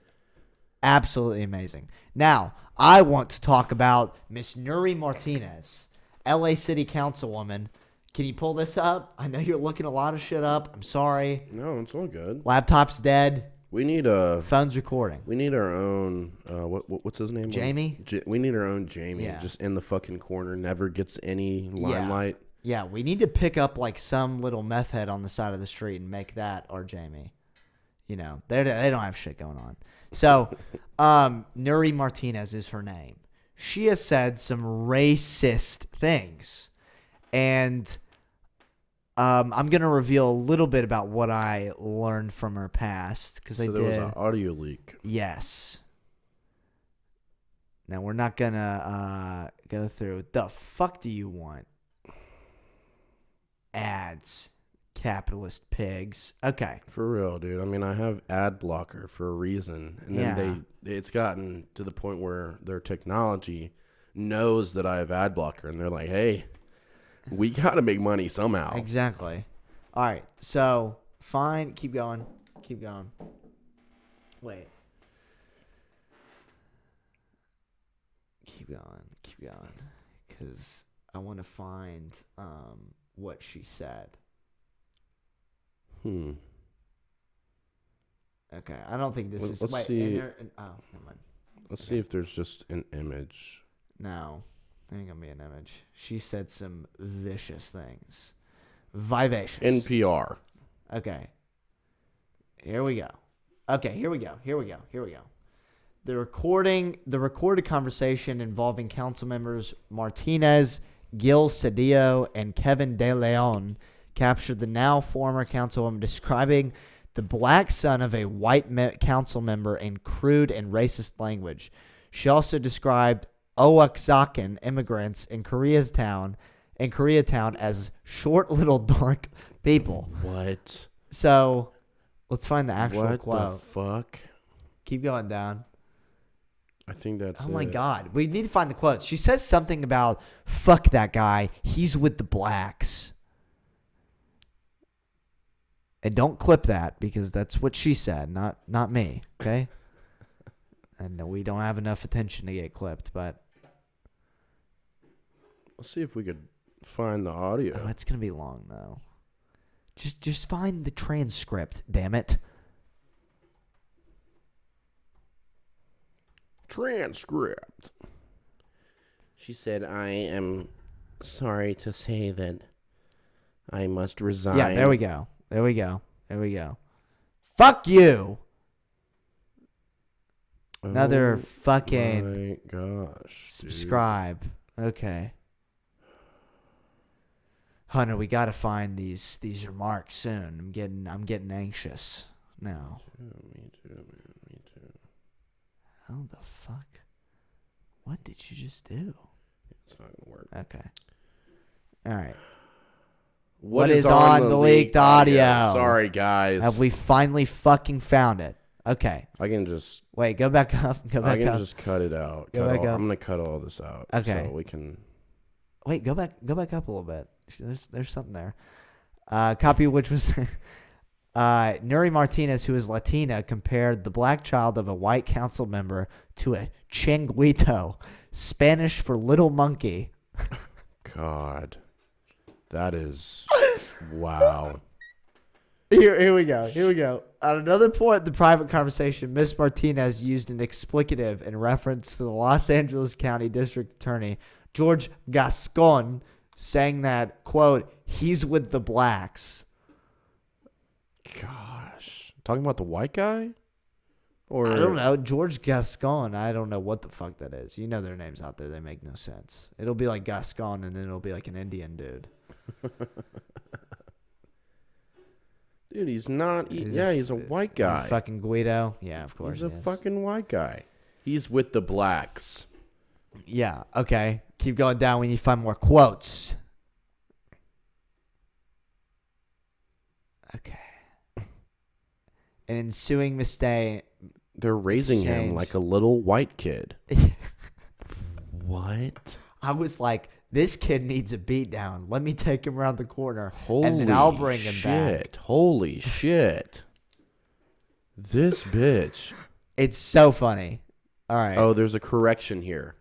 A: absolutely amazing. Now, I want to talk about Miss Nuri Martinez, LA City Councilwoman. Can you pull this up? I know you're looking a lot of shit up. I'm sorry.
B: No, it's all good.
A: Laptop's dead.
B: We need
A: phone's recording.
B: We need our own. What's his name?
A: Jamie.
B: We need our own Jamie.
A: Yeah.
B: Just in the fucking corner, never gets any limelight.
A: Yeah, we need to pick up like some little meth head on the side of the street and make that our Jamie. You know, they don't have shit going on. So, Nuri Martinez is her name. She has said some racist things, and I'm gonna reveal a little bit about what I learned from her past because I did.
B: There was an audio leak.
A: Yes. Now we're not gonna go through. The fuck do you want? Ads, capitalist pigs. Okay.
B: For real, dude. I mean, I have ad blocker for a reason, and then it's gotten to the point where their technology knows that I have ad blocker, and they're like, "Hey, we gotta make money somehow."
A: Exactly. All right. So fine. Keep going. Wait. Keep going. Because I want to find what she said.
B: Okay,
A: I don't think this is.
B: Let's see.
A: Never mind.
B: Let's see if there's just an image.
A: No, there ain't gonna be an image. She said some vicious things. Vivacious.
B: NPR.
A: Okay. Here we go. The recorded conversation involving council members Martinez, Gil Cedillo, and Kevin De Leon captured the now former councilwoman describing the black son of a white council member in crude and racist language. She also described Oaxacan immigrants in Koreatown as short little dark people.
B: What?
A: So, let's find the actual quote.
B: What the fuck?
A: Keep going down.
B: I think that's
A: Oh my God. We need to find the quote. She says something about, fuck that guy. He's with the blacks. And don't clip that because that's what she said, not me. Okay? And we don't have enough attention to get clipped, but.
B: Let's see if we could find the audio.
A: Oh, it's going to be long, though. Just find the transcript, damn it.
B: Transcript. She said, I am sorry to say that I must resign.
A: Yeah, there we go. Fuck you. Another fucking.
B: My gosh.
A: Subscribe. Dude. Okay. Hunter, we gotta find these remarks soon. I'm getting anxious now.
B: Me too.
A: How the fuck? What did you just do?
B: It's not gonna work.
A: Okay. All right.
B: What is on the leaked audio? Sorry, guys.
A: Have we finally fucking found it? Okay.
B: I can just
A: wait. Go back up.
B: I can just cut it out.
A: Go back up.
B: I'm gonna cut all this out.
A: Okay.
B: So we can.
A: Wait. Go back up a little bit. There's something there. Copy which was Nuri Martinez, who is Latina, compared the black child of a white council member to a changuito, Spanish for little monkey.
B: God, that is wow.
A: Here we go. Here we go. At another point in the private conversation, Miss Martinez used an explicative in reference to the Los Angeles County District Attorney, George Gascon, saying that, quote, he's with the blacks.
B: Gosh. Talking about the white guy? Or
A: I don't know. George Gascon. I don't know what the fuck that is. You know their names out there. They make no sense. It'll be like Gascon, and then it'll be like an Indian dude.
B: Dude, he's not. He's a white guy.
A: Fucking Guido. Yeah, of course.
B: He's a fucking white guy. He's with the blacks.
A: Yeah. Okay. Keep going down. We need to find more quotes. Okay. An ensuing mistake.
B: They're raising him like a little white kid. What?
A: I was like, this kid needs a beat down. Let me take him around the corner,
B: Holy
A: and then I'll bring him back.
B: Holy shit. This bitch.
A: It's so funny. All right.
B: Oh, there's a correction here.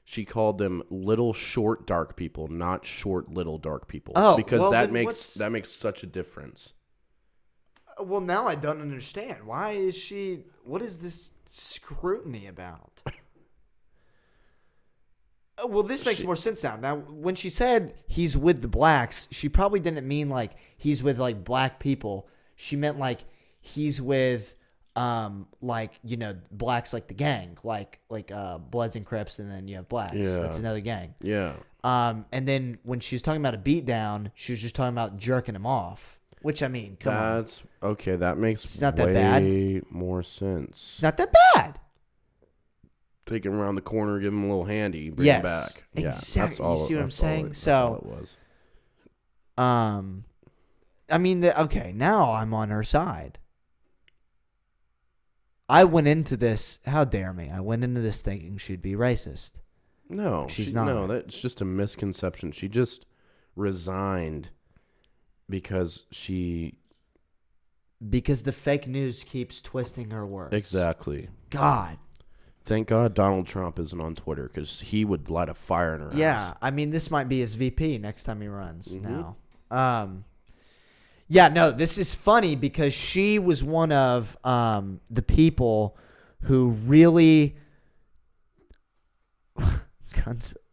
B: She called them little short dark people, not short little dark people.
A: Oh,
B: because
A: well,
B: that makes such a difference.
A: Well, now I don't understand. Why is she... What is this scrutiny about? Well, this makes more sense now. Now, when she said he's with the blacks, she probably didn't mean like he's with like black people. She meant like he's with like, you know, blacks like the gang, like Bloods and Crips, and then you have blacks.
B: Yeah.
A: That's another gang.
B: Yeah.
A: And then when she was talking about a beatdown, she was just talking about jerking him off. Which, I mean, come on.
B: That's okay. That makes
A: It's not that bad.
B: way more sense.
A: It's not that bad.
B: Take him around the corner, give him a little handy, bring him back.
A: Exactly.
B: Yeah, that's all.
A: You see what I'm saying?
B: That's all it was.
A: I mean, okay, now I'm on her side. I went into this, how dare me, I went into this thinking she'd be racist.
B: No,
A: she's not.
B: No, that's just a misconception. She just resigned because
A: the fake news keeps twisting her words.
B: Exactly.
A: God.
B: Thank God Donald Trump isn't on Twitter because he would light a fire in her
A: Yeah,
B: house.
A: I mean, this might be his VP next time he runs now. Yeah, no, this is funny because she was one of the people who really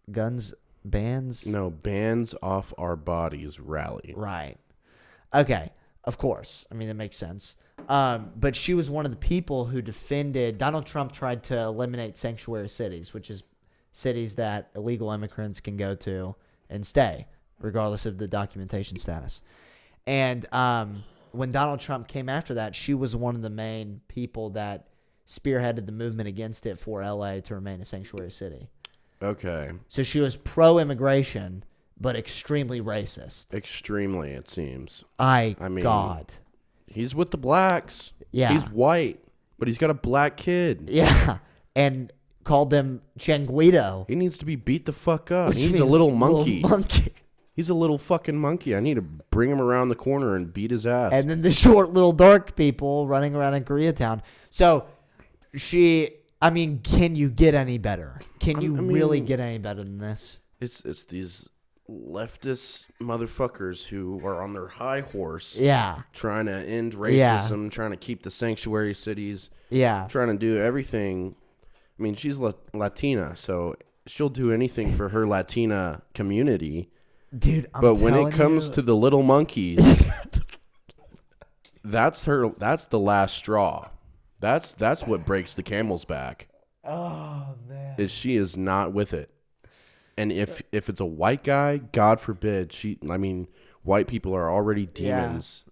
A: bands?
B: No, bands off our bodies rally.
A: Right. Okay, of course. I mean, that makes sense. But she was one of the people who defended. Donald Trump tried to eliminate sanctuary cities, which is cities that illegal immigrants can go to and stay, regardless of the documentation status. And when Donald Trump came after that, she was one of the main people that spearheaded the movement against it for LA to remain a sanctuary city.
B: Okay.
A: So she was pro-immigration, but extremely racist.
B: Extremely, it seems.
A: I mean, God.
B: He's with the blacks.
A: Yeah.
B: He's white, but he's got a black kid.
A: Yeah. And called him Changuito.
B: He needs to be beat the fuck up.
A: Which
B: He's
A: means
B: a little monkey.
A: monkey.
B: He's a little fucking monkey. I need to bring him around the corner and beat his ass.
A: And then the short little dark people running around in Koreatown. So I mean, can you get any better? Can you really get any better than this?
B: It's these leftist motherfuckers who are on their high horse.
A: Yeah.
B: Trying to end racism, trying to keep the sanctuary cities.
A: Yeah.
B: Trying to do everything. I mean, she's Latina, so she'll do anything for her Latina community.
A: Dude,
B: but when it comes to the little monkeys, that's the last straw. That's what breaks the camel's back.
A: Oh man.
B: Is she is not with it. And if it's a white guy, God forbid, white people are already demons.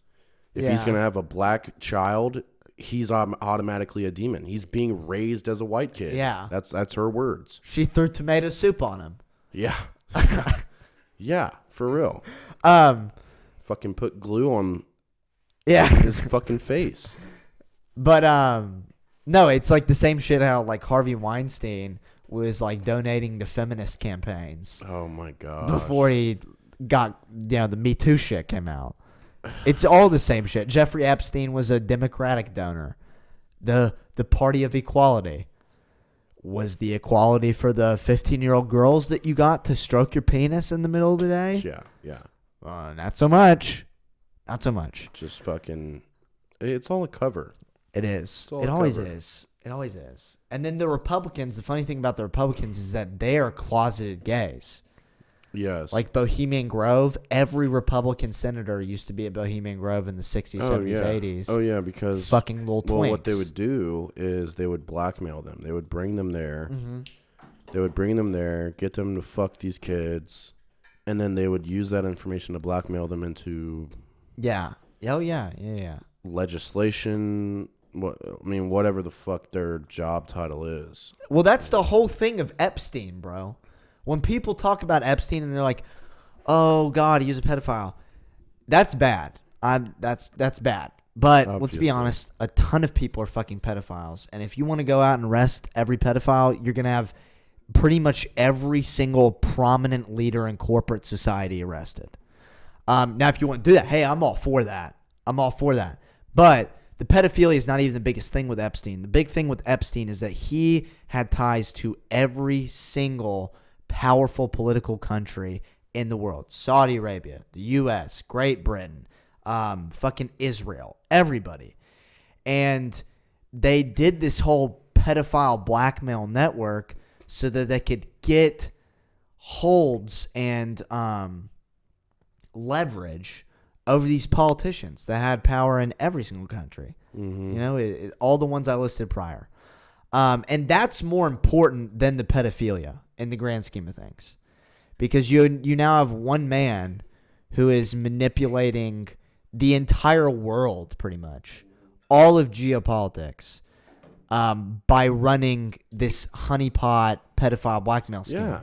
B: If he's going to have a black child, he's automatically a demon. He's being raised as a white kid.
A: Yeah.
B: That's her words.
A: She threw tomato soup on him.
B: Yeah. Yeah, for real. Fucking put glue on his fucking face.
A: But no, it's like the same shit how like Harvey Weinstein was like donating to feminist campaigns.
B: Oh my god.
A: Before he got, the Me Too shit came out. It's all the same shit. Jeffrey Epstein was a Democratic donor. The Party of Equality was the equality for the 15-year-old girls that you got to stroke your penis in the middle of the day.
B: Yeah.
A: Not so much. Not so much.
B: Just fucking, it's all a cover.
A: It is.
B: all
A: It
B: a
A: always
B: cover.
A: is. It always is. And then the Republicans, the funny thing about the Republicans is that they are closeted gays.
B: Yes.
A: Like Bohemian Grove, every Republican senator used to be at Bohemian Grove in the 60s, 70s, 80s.
B: Oh, yeah, because...
A: Fucking little twinks.
B: Well, what they would do is they would blackmail them. They would bring them there.
A: Mm-hmm.
B: They would bring them there, get them to fuck these kids, and then they would use that information to blackmail them into...
A: Yeah. Oh, yeah.
B: Legislation... whatever the fuck their job title is.
A: Well, that's the whole thing of Epstein, bro. When people talk about Epstein and they're like, "Oh God, he was a pedophile," that's bad. That's bad. But let's be
B: Obviously.
A: honest, a ton of people are fucking pedophiles. And if you want to go out and arrest every pedophile, you're gonna have pretty much every single prominent leader in corporate society arrested. Now, if you want to do that, hey, I'm all for that. But the pedophilia is not even the biggest thing with Epstein. The big thing with Epstein is that he had ties to every single powerful political country in the world. Saudi Arabia, the U.S., Great Britain, fucking Israel, everybody. And they did this whole pedophile blackmail network so that they could get holds and leverage over these politicians that had power in every single country.
B: Mm-hmm.
A: You know, all the ones I listed prior. And that's more important than the pedophilia in the grand scheme of things. Because you now have one man who is manipulating the entire world, pretty much, all of geopolitics, by running this honeypot pedophile blackmail scheme.
B: Yeah.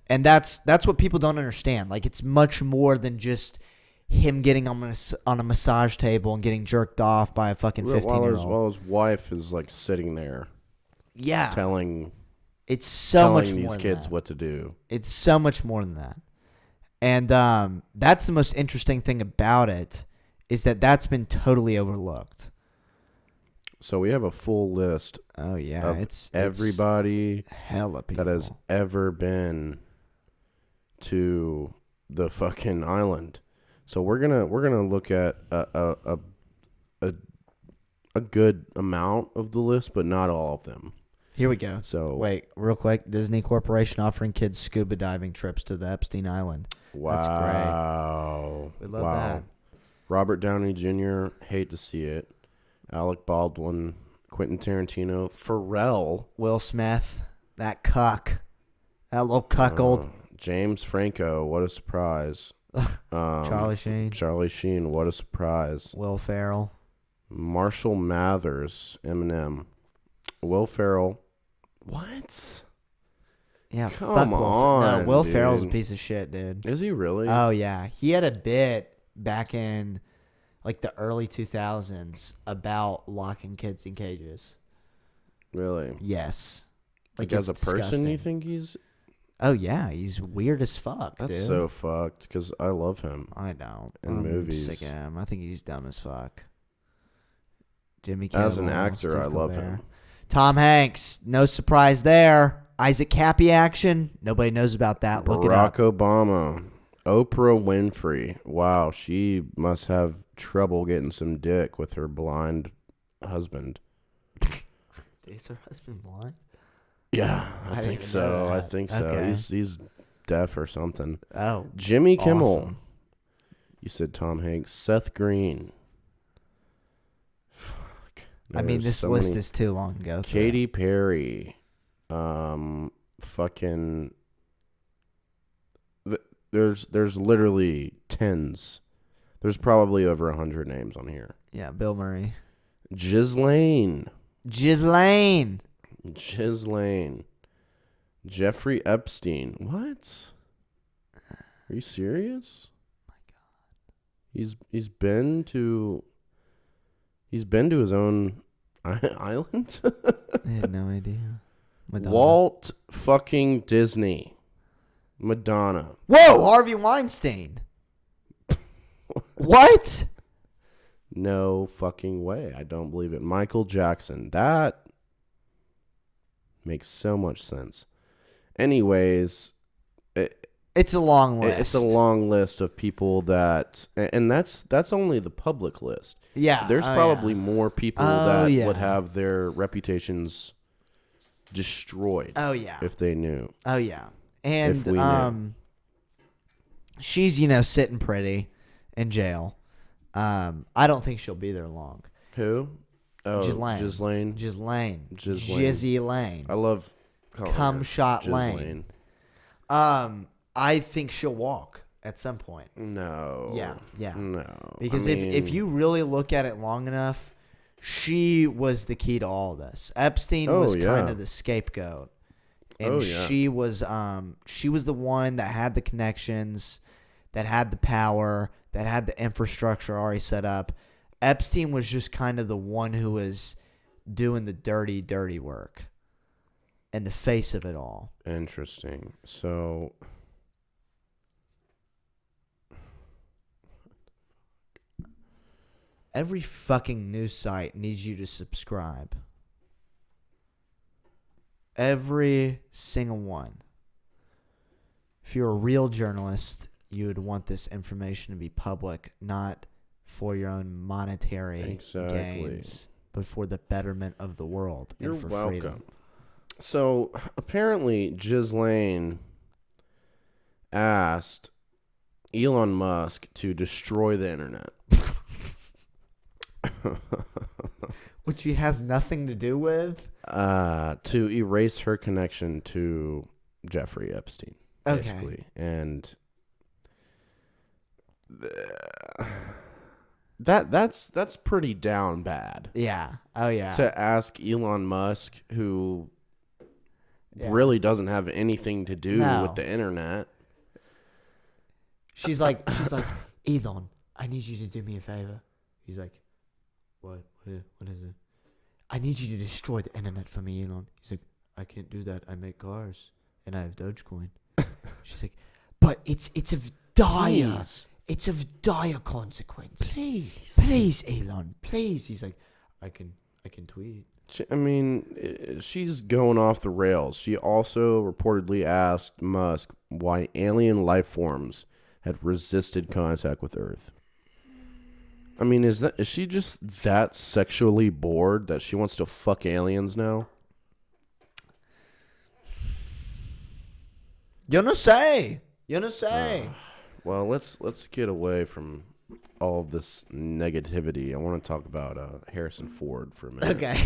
A: And that's what people don't understand. Like, it's much more than just him getting on a massage table and getting jerked off by a fucking 15-year-old.
B: While his wife is like sitting there,
A: Yeah,
B: telling
A: it's so much
B: these
A: more than
B: kids
A: that.
B: what to do.
A: It's so much more than that. And that's the most interesting thing about it, is that that's been totally overlooked.
B: So we have a full list
A: Oh yeah,
B: of
A: it's
B: everybody
A: hella people
B: that has ever been to the fucking island. So we're gonna look at a good amount of the list, but not all of them.
A: Here we go.
B: So
A: Wait, real quick. Disney Corporation offering kids scuba diving trips to the Epstein Island.
B: wow,
A: That's great. We love that.
B: Robert Downey Jr. Hate to see it. Alec Baldwin, Quentin Tarantino, Pharrell,
A: Will Smith, that cuck, that little cuckold.
B: James Franco. What a surprise.
A: Charlie Sheen,
B: Charlie Sheen. What a surprise.
A: Will Ferrell.
B: Marshall Mathers, Eminem, Will Ferrell. What?
A: Yeah,
B: Come
A: fuck Will
B: on,
A: No, Will Ferrell's a
B: dude.
A: piece of shit, dude.
B: Is he really?
A: Oh yeah, he had a bit back in like the early 2000s about locking kids in cages.
B: Really?
A: Yes.
B: Like as a
A: it's
B: person,
A: disgusting.
B: you think he's?
A: Oh yeah, he's weird as fuck,
B: That's
A: dude.
B: so fucked. Because I love him.
A: I don't.
B: in
A: I'm
B: movies.
A: sick of him. I think he's dumb as fuck. Jimmy
B: As an
A: Kimmel,
B: actor,
A: Steve
B: I love
A: Colbert.
B: him.
A: Tom Hanks, no surprise there. Isaac Cappy action. Nobody knows about that. Look it up.
B: Barack Obama, Oprah Winfrey. Wow, she must have trouble getting some dick with her blind husband.
A: Is her husband blind?
B: Yeah,
A: I
B: I
A: didn't
B: think
A: even
B: so.
A: know
B: I
A: that.
B: think so.
A: Okay.
B: He's deaf or something.
A: Oh,
B: Jimmy Kimmel.
A: awesome.
B: You said Tom Hanks. Seth Green. Fuck.
A: I mean,
B: There's
A: this
B: so
A: list
B: many.
A: is too long to go through.
B: Katy Perry. Fucking. There's literally tens. There's probably over 100 names on here.
A: Yeah, Bill Murray.
B: Ghislaine.
A: Ghislaine.
B: Jeffrey Epstein. What? Are you serious?
A: My God.
B: He's been to his own island.
A: I had no idea. Madonna.
B: Walt fucking Disney. Madonna.
A: Whoa, Harvey Weinstein. What?
B: No fucking way. I don't believe it. Michael Jackson. That makes so much sense. Anyways,
A: It It's a long list.
B: It's a long list of people that, and that's only the public list.
A: Yeah.
B: There's probably more people that would have their reputations destroyed.
A: Oh, yeah.
B: If they knew.
A: Oh, yeah. And
B: if we knew.
A: She's, sitting pretty in jail. I don't think she'll be there long.
B: Who? Oh,
A: Ghislaine. Jizzy Lane.
B: I love
A: Cum Shot Lane. I think she'll walk at some point.
B: No.
A: Yeah.
B: No.
A: Because if you really look at it long enough, she was the key to all this. Epstein was kind of the scapegoat. And she was the one that had the connections, that had the power, that had the infrastructure already set up. Epstein was just kind of the one who was doing the dirty, dirty work and the face of it all.
B: Interesting. So
A: every fucking news site needs you to subscribe. Every single one. If you're a real journalist, you would want this information to be public, not for your own monetary gains, but for the betterment of the world and for
B: welcome.
A: Freedom.
B: So apparently Ghislaine asked Elon Musk to destroy the internet.
A: Which he has nothing to do with?
B: To erase her connection to Jeffrey Epstein, basically.
A: Okay.
B: And that's pretty down bad.
A: Yeah. Oh, yeah.
B: To ask Elon Musk, who really doesn't have anything to do with the internet.
A: She's like, Elon, I need you to do me a favor. He's like, what is it? I need you to destroy the internet for me, Elon. He's like, I can't do that. I make cars and I have Dogecoin. She's like, but it's of dire. It's of dire consequence. Please, Elon. Please. He's like, I can tweet.
B: I mean, she's going off the rails. She also reportedly asked Musk why alien life forms had resisted contact with Earth. I mean, is she just that sexually bored that she wants to fuck aliens now?
A: You no say.
B: Well, let's get away from all of this negativity. I want to talk about Harrison Ford for a minute.
A: Okay.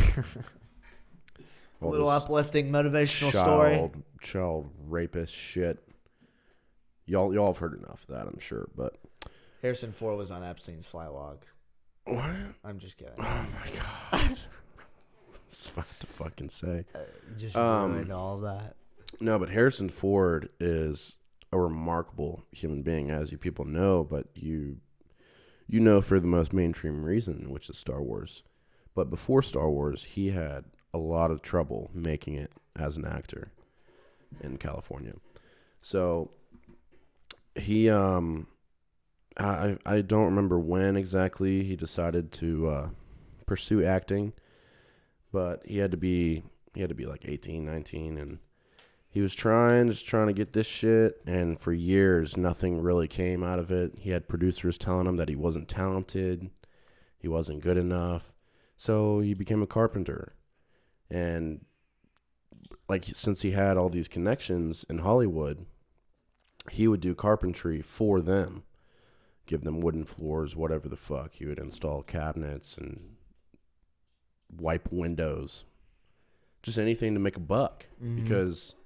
A: A little uplifting motivational story.
B: Child rapist shit. Y'all have heard enough of that, I'm sure, but
A: Harrison Ford was on Epstein's fly log.
B: What?
A: I'm just kidding.
B: Oh my god. It's fun to fucking say.
A: Just ruined all that.
B: No, but Harrison Ford is a remarkable human being, as you people know, but you know for the most mainstream reason, which is Star Wars. But before Star Wars, he had a lot of trouble making it as an actor in California. So he I don't remember when exactly he decided to pursue acting, but he had to be like 18, 19, and he was trying to get this shit, and for years nothing really came out of it. He had producers telling him that he wasn't talented, he wasn't good enough, so he became a carpenter. And like, since he had all these connections in Hollywood, he would do carpentry for them. Give them wooden floors, whatever the fuck. He would install cabinets and wipe windows. Just anything to make a buck. Mm-hmm. Because,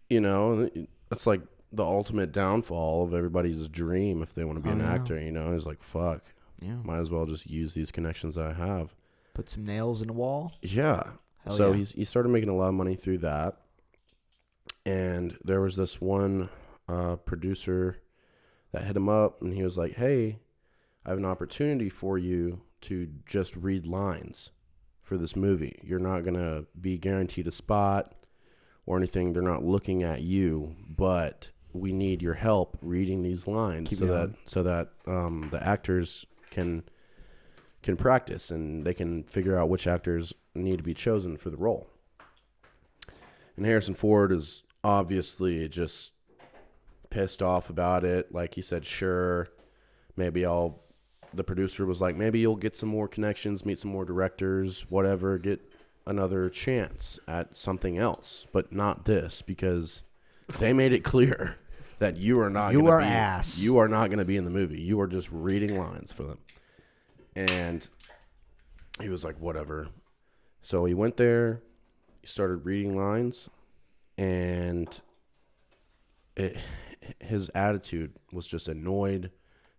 B: that's like the ultimate downfall of everybody's dream if they want to be an actor, It's like, fuck. Yeah. Might as well just use these connections I have.
A: Put some nails in the wall?
B: Yeah. So he started making a lot of money through that. And there was this one producer that hit him up, and he was like, hey, I have an opportunity for you to just read lines for this movie. You're not going to be guaranteed a spot or anything. They're not looking at you, but we need your help reading these lines so that the actors can practice and they can figure out which actors need to be chosen for the role. And Harrison Ford is obviously just pissed off about it. Like, he said, sure, maybe the producer was like, maybe you'll get some more connections, meet some more directors, whatever, get another chance at something else, but not this, because they made it clear that you are not
A: ass.
B: You are not going to be in the movie. You are just reading lines for them. And he was like, whatever. So he went there, he started reading lines, and his attitude was just annoyed,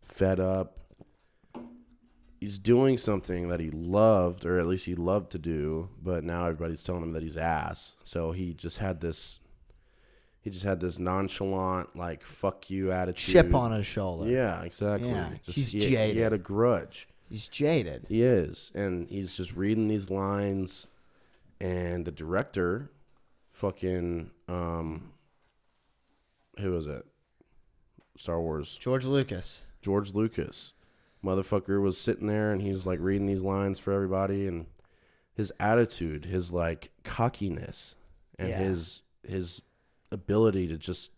B: fed up. He's doing something that he loved, or at least he loved to do, but now everybody's telling him that he's ass. So he just had this nonchalant, like, fuck you attitude.
A: Chip on his shoulder.
B: Yeah, exactly.
A: Yeah, he's
B: he
A: jaded.
B: He had a grudge.
A: He's jaded.
B: He is. And he's just reading these lines, and the director, fucking, who was it? Star Wars.
A: George Lucas.
B: Motherfucker was sitting there, and he's like reading these lines for everybody, and his attitude, his like cockiness, and his ability to just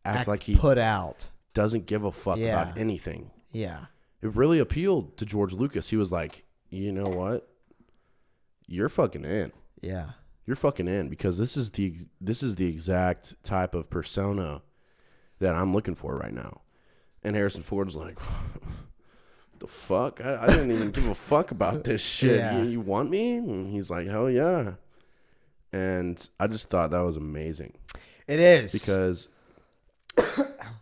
B: act like he
A: put out,
B: doesn't give a fuck about anything.
A: Yeah.
B: It really appealed to George Lucas. He was like, you know what? You're fucking in.
A: Yeah.
B: You're fucking in, because this is the exact type of persona that I'm looking for right now. And Harrison Ford's like, the fuck? I didn't even give a fuck about this shit.
A: Yeah.
B: You want me? And he's like, hell yeah. And I just thought that was amazing.
A: It is.
B: Because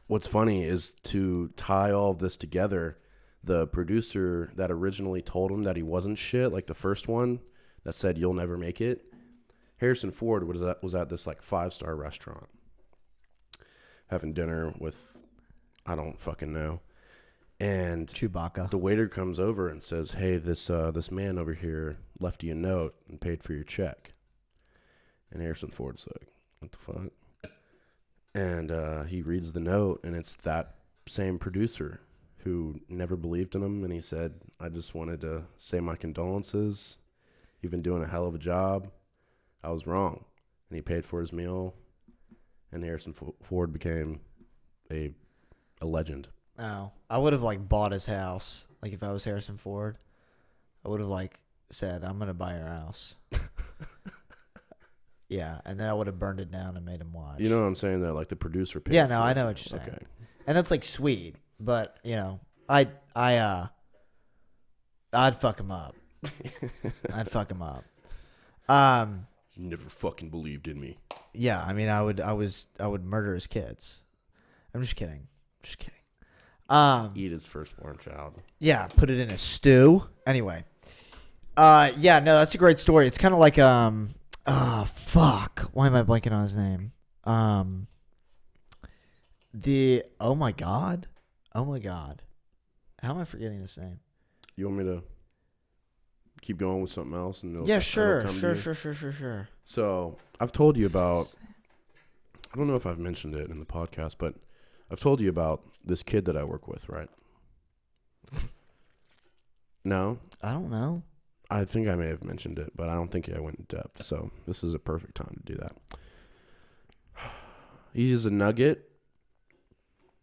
B: what's funny is, to tie all of this together, the producer that originally told him that he wasn't shit, like the first one that said you'll never make it, Harrison Ford was at this like 5-star restaurant having dinner with, I don't fucking know. And
A: Chewbacca.
B: The waiter comes over and says, hey, this man over here left you a note and paid for your check. And Harrison Ford's like, what the fuck? And he reads the note, and it's that same producer who never believed in him. And he said, I just wanted to say my condolences. You've been doing a hell of a job. I was wrong. And he paid for his meal. And Harrison Ford became a legend.
A: Oh, I would have like bought his house. Like, if I was Harrison Ford, I would have like said, I'm going to buy your house. Yeah, and then I would have burned it down and made him watch.
B: You know what I'm saying? That like the producer paid.
A: Yeah, no, I know what you're saying.
B: Okay.
A: And that's like sweet, but you know, I'd fuck him up. I'd fuck him up.
B: You never fucking believed in me.
A: Yeah, I mean, I would murder his kids. I'm just kidding.
B: Eat his firstborn child.
A: Yeah, put it in a stew. Anyway. Yeah, no, that's a great story. It's kind of like fuck. Why am I blanking on his name? Oh my god. How am I forgetting this name?
B: You want me to keep going with something else? And
A: yeah, sure.
B: So I've told you about, I don't know if I've mentioned it in the podcast, but I've told you about this kid that I work with, right? No?
A: I don't know.
B: I think I may have mentioned it, but I don't think I went in depth. So this is a perfect time to do that. He's a nugget,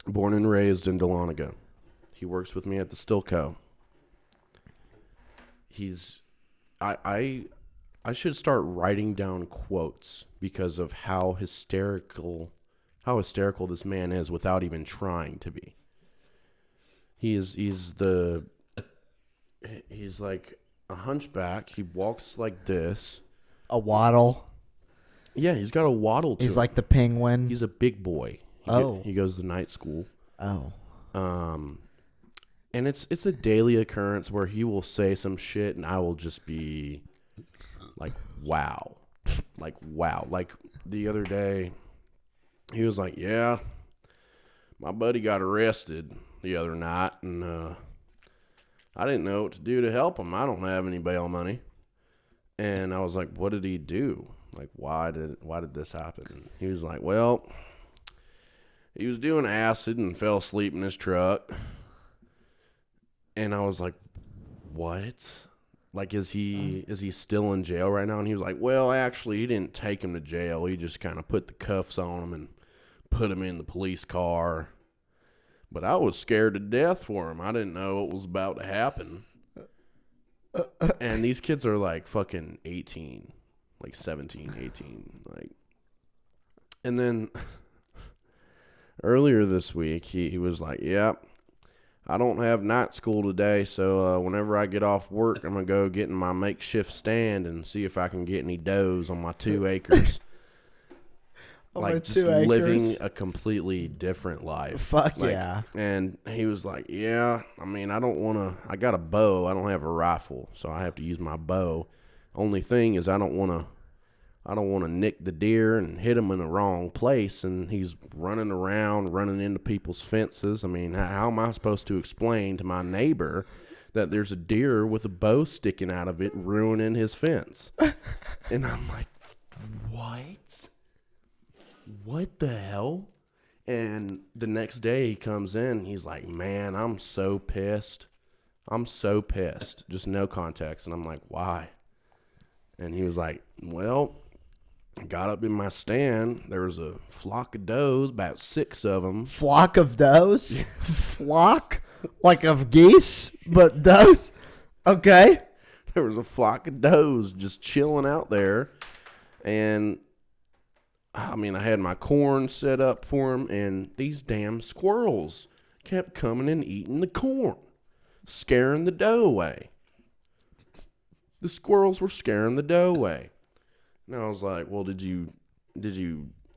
B: born and raised in Dahlonega. He works with me at the Stilco. I should start writing down quotes because of how hysterical this man is without even trying to be. He's like a hunchback. He walks like this.
A: A waddle.
B: Yeah, he's got a waddle to him.
A: He's like the penguin.
B: He's a big boy. He goes to night school.
A: Oh.
B: And it's a daily occurrence where he will say some shit and I will just be like, wow. Like, wow. Like the other day, he was like, yeah, my buddy got arrested the other night and I didn't know what to do to help him. I don't have any bail money. And I was like, what did he do? Like, why did this happen? And he was like, well, he was doing acid and fell asleep in his truck. And I was like, what? Like, is he still in jail right now? And he was like, well, actually, he didn't take him to jail. He just kind of put the cuffs on him and put him in the police car. But I was scared to death for him. I didn't know what was about to happen. And these kids are like fucking 18, like 17, 18. Like, and then earlier this week, he was like, yep, I don't have night school today, so whenever I get off work, I'm going to go get in my makeshift stand and see if I can get any does on my 2 acres. Like, just living a completely different life.
A: Fuck
B: like,
A: yeah.
B: And he was like, yeah, I mean, I don't want to, I got a bow. I don't have a rifle, so I have to use my bow. Only thing is I don't want to nick the deer and hit him in the wrong place, and he's running around, running into people's fences. I mean, how am I supposed to explain to my neighbor that there's a deer with a bow sticking out of it ruining his fence? And I'm like, what? What the hell? And the next day he comes in, he's like, man, I'm so pissed. Just no context. And I'm like, why? And he was like, well, I got up in my stand. There was a flock of does, about 6 of them.
A: Flock of does? Flock? Like of geese, but does? Okay.
B: There was a flock of does just chilling out there. And I mean, I had my corn set up for them, and these damn squirrels kept coming and eating the corn, scaring the doe away. The squirrels were scaring the doe away. And I was like, well, did you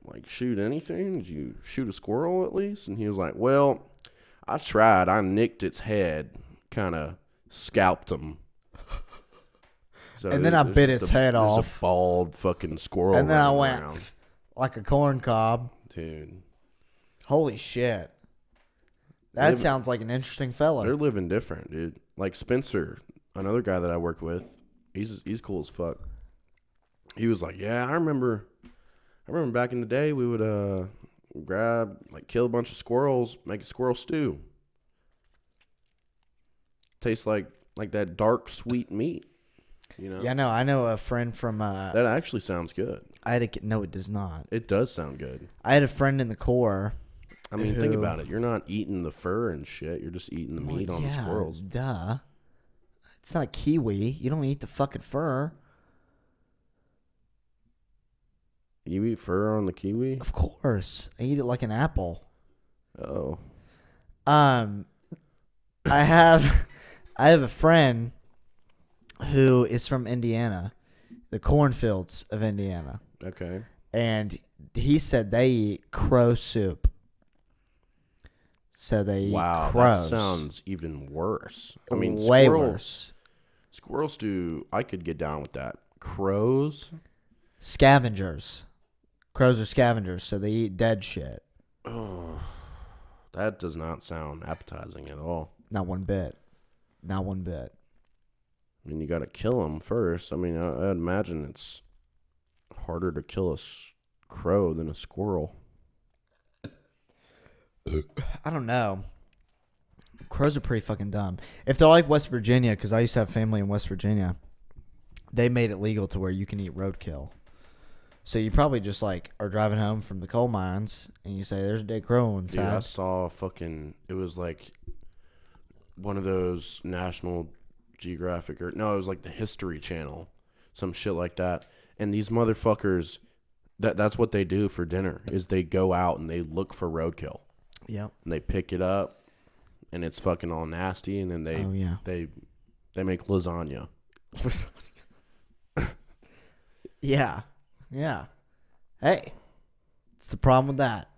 B: like shoot anything? Did you shoot a squirrel at least? And he was like, well, I tried. I nicked its head, kind of scalped him. So
A: and then I bit its head off.
B: There's a bald fucking squirrel.
A: And then I went
B: around.
A: Like a corn cob.
B: Dude.
A: Holy shit. That sounds like an interesting fellow.
B: They're living different, dude. Like Spencer, another guy that I work with, he's cool as fuck. He was like, yeah, I remember back in the day we would kill a bunch of squirrels, make a squirrel stew. Tastes like that dark sweet meat. You know?
A: Yeah, no, I know a friend from
B: that actually sounds good.
A: No, it does not.
B: It does sound good.
A: I had a friend in the Corps.
B: I mean, think about it. You're not eating the fur and shit. You're just eating the meat on the squirrels.
A: Duh. It's not kiwi. You don't eat the fucking fur.
B: You eat fur on the kiwi?
A: Of course. I eat it like an apple.
B: Oh.
A: I have a friend who is from Indiana, the cornfields of Indiana.
B: Okay.
A: And he said they eat crow soup. So they eat crows.
B: That sounds even worse. I mean,
A: way worse.
B: Squirrels I could get down with that. Crows?
A: Scavengers. Crows are scavengers, so they eat dead shit.
B: Oh, that does not sound appetizing at all.
A: Not one bit. Not one bit.
B: I mean, you got to kill them first. I mean, I'd imagine it's harder to kill a crow than a squirrel.
A: I don't know. Crows are pretty fucking dumb. If they're like West Virginia, because I used to have family in West Virginia, they made it legal to where you can eat roadkill. So you probably just are driving home from the coal mines and you say, there's a dead crow inside.
B: Dude, I saw it was like one of those National Geographic it was like the History Channel, some shit like that. And these motherfuckers, that's what they do for dinner, is they go out and they look for roadkill.
A: Yep.
B: And they pick it up and it's fucking all nasty, and then they make lasagna.
A: Yeah. Yeah. Hey, it's the problem with that.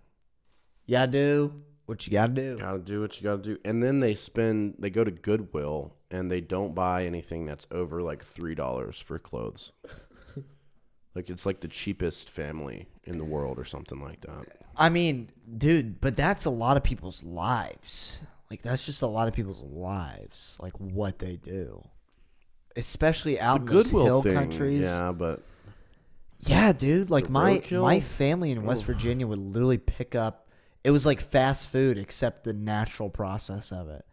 A: You gotta do what you gotta do.
B: Gotta do what you gotta do. And then they go to Goodwill and they don't buy anything that's over like $3 for clothes. Like it's like the cheapest family in the world or something like that.
A: I mean, dude, but that's a lot of people's lives. Like that's just a lot of people's lives. Like what they do. Especially out in those hill countries.
B: Yeah, but
A: yeah, dude. Like my family in West Virginia would literally pick up. It was like fast food, except the natural process of it,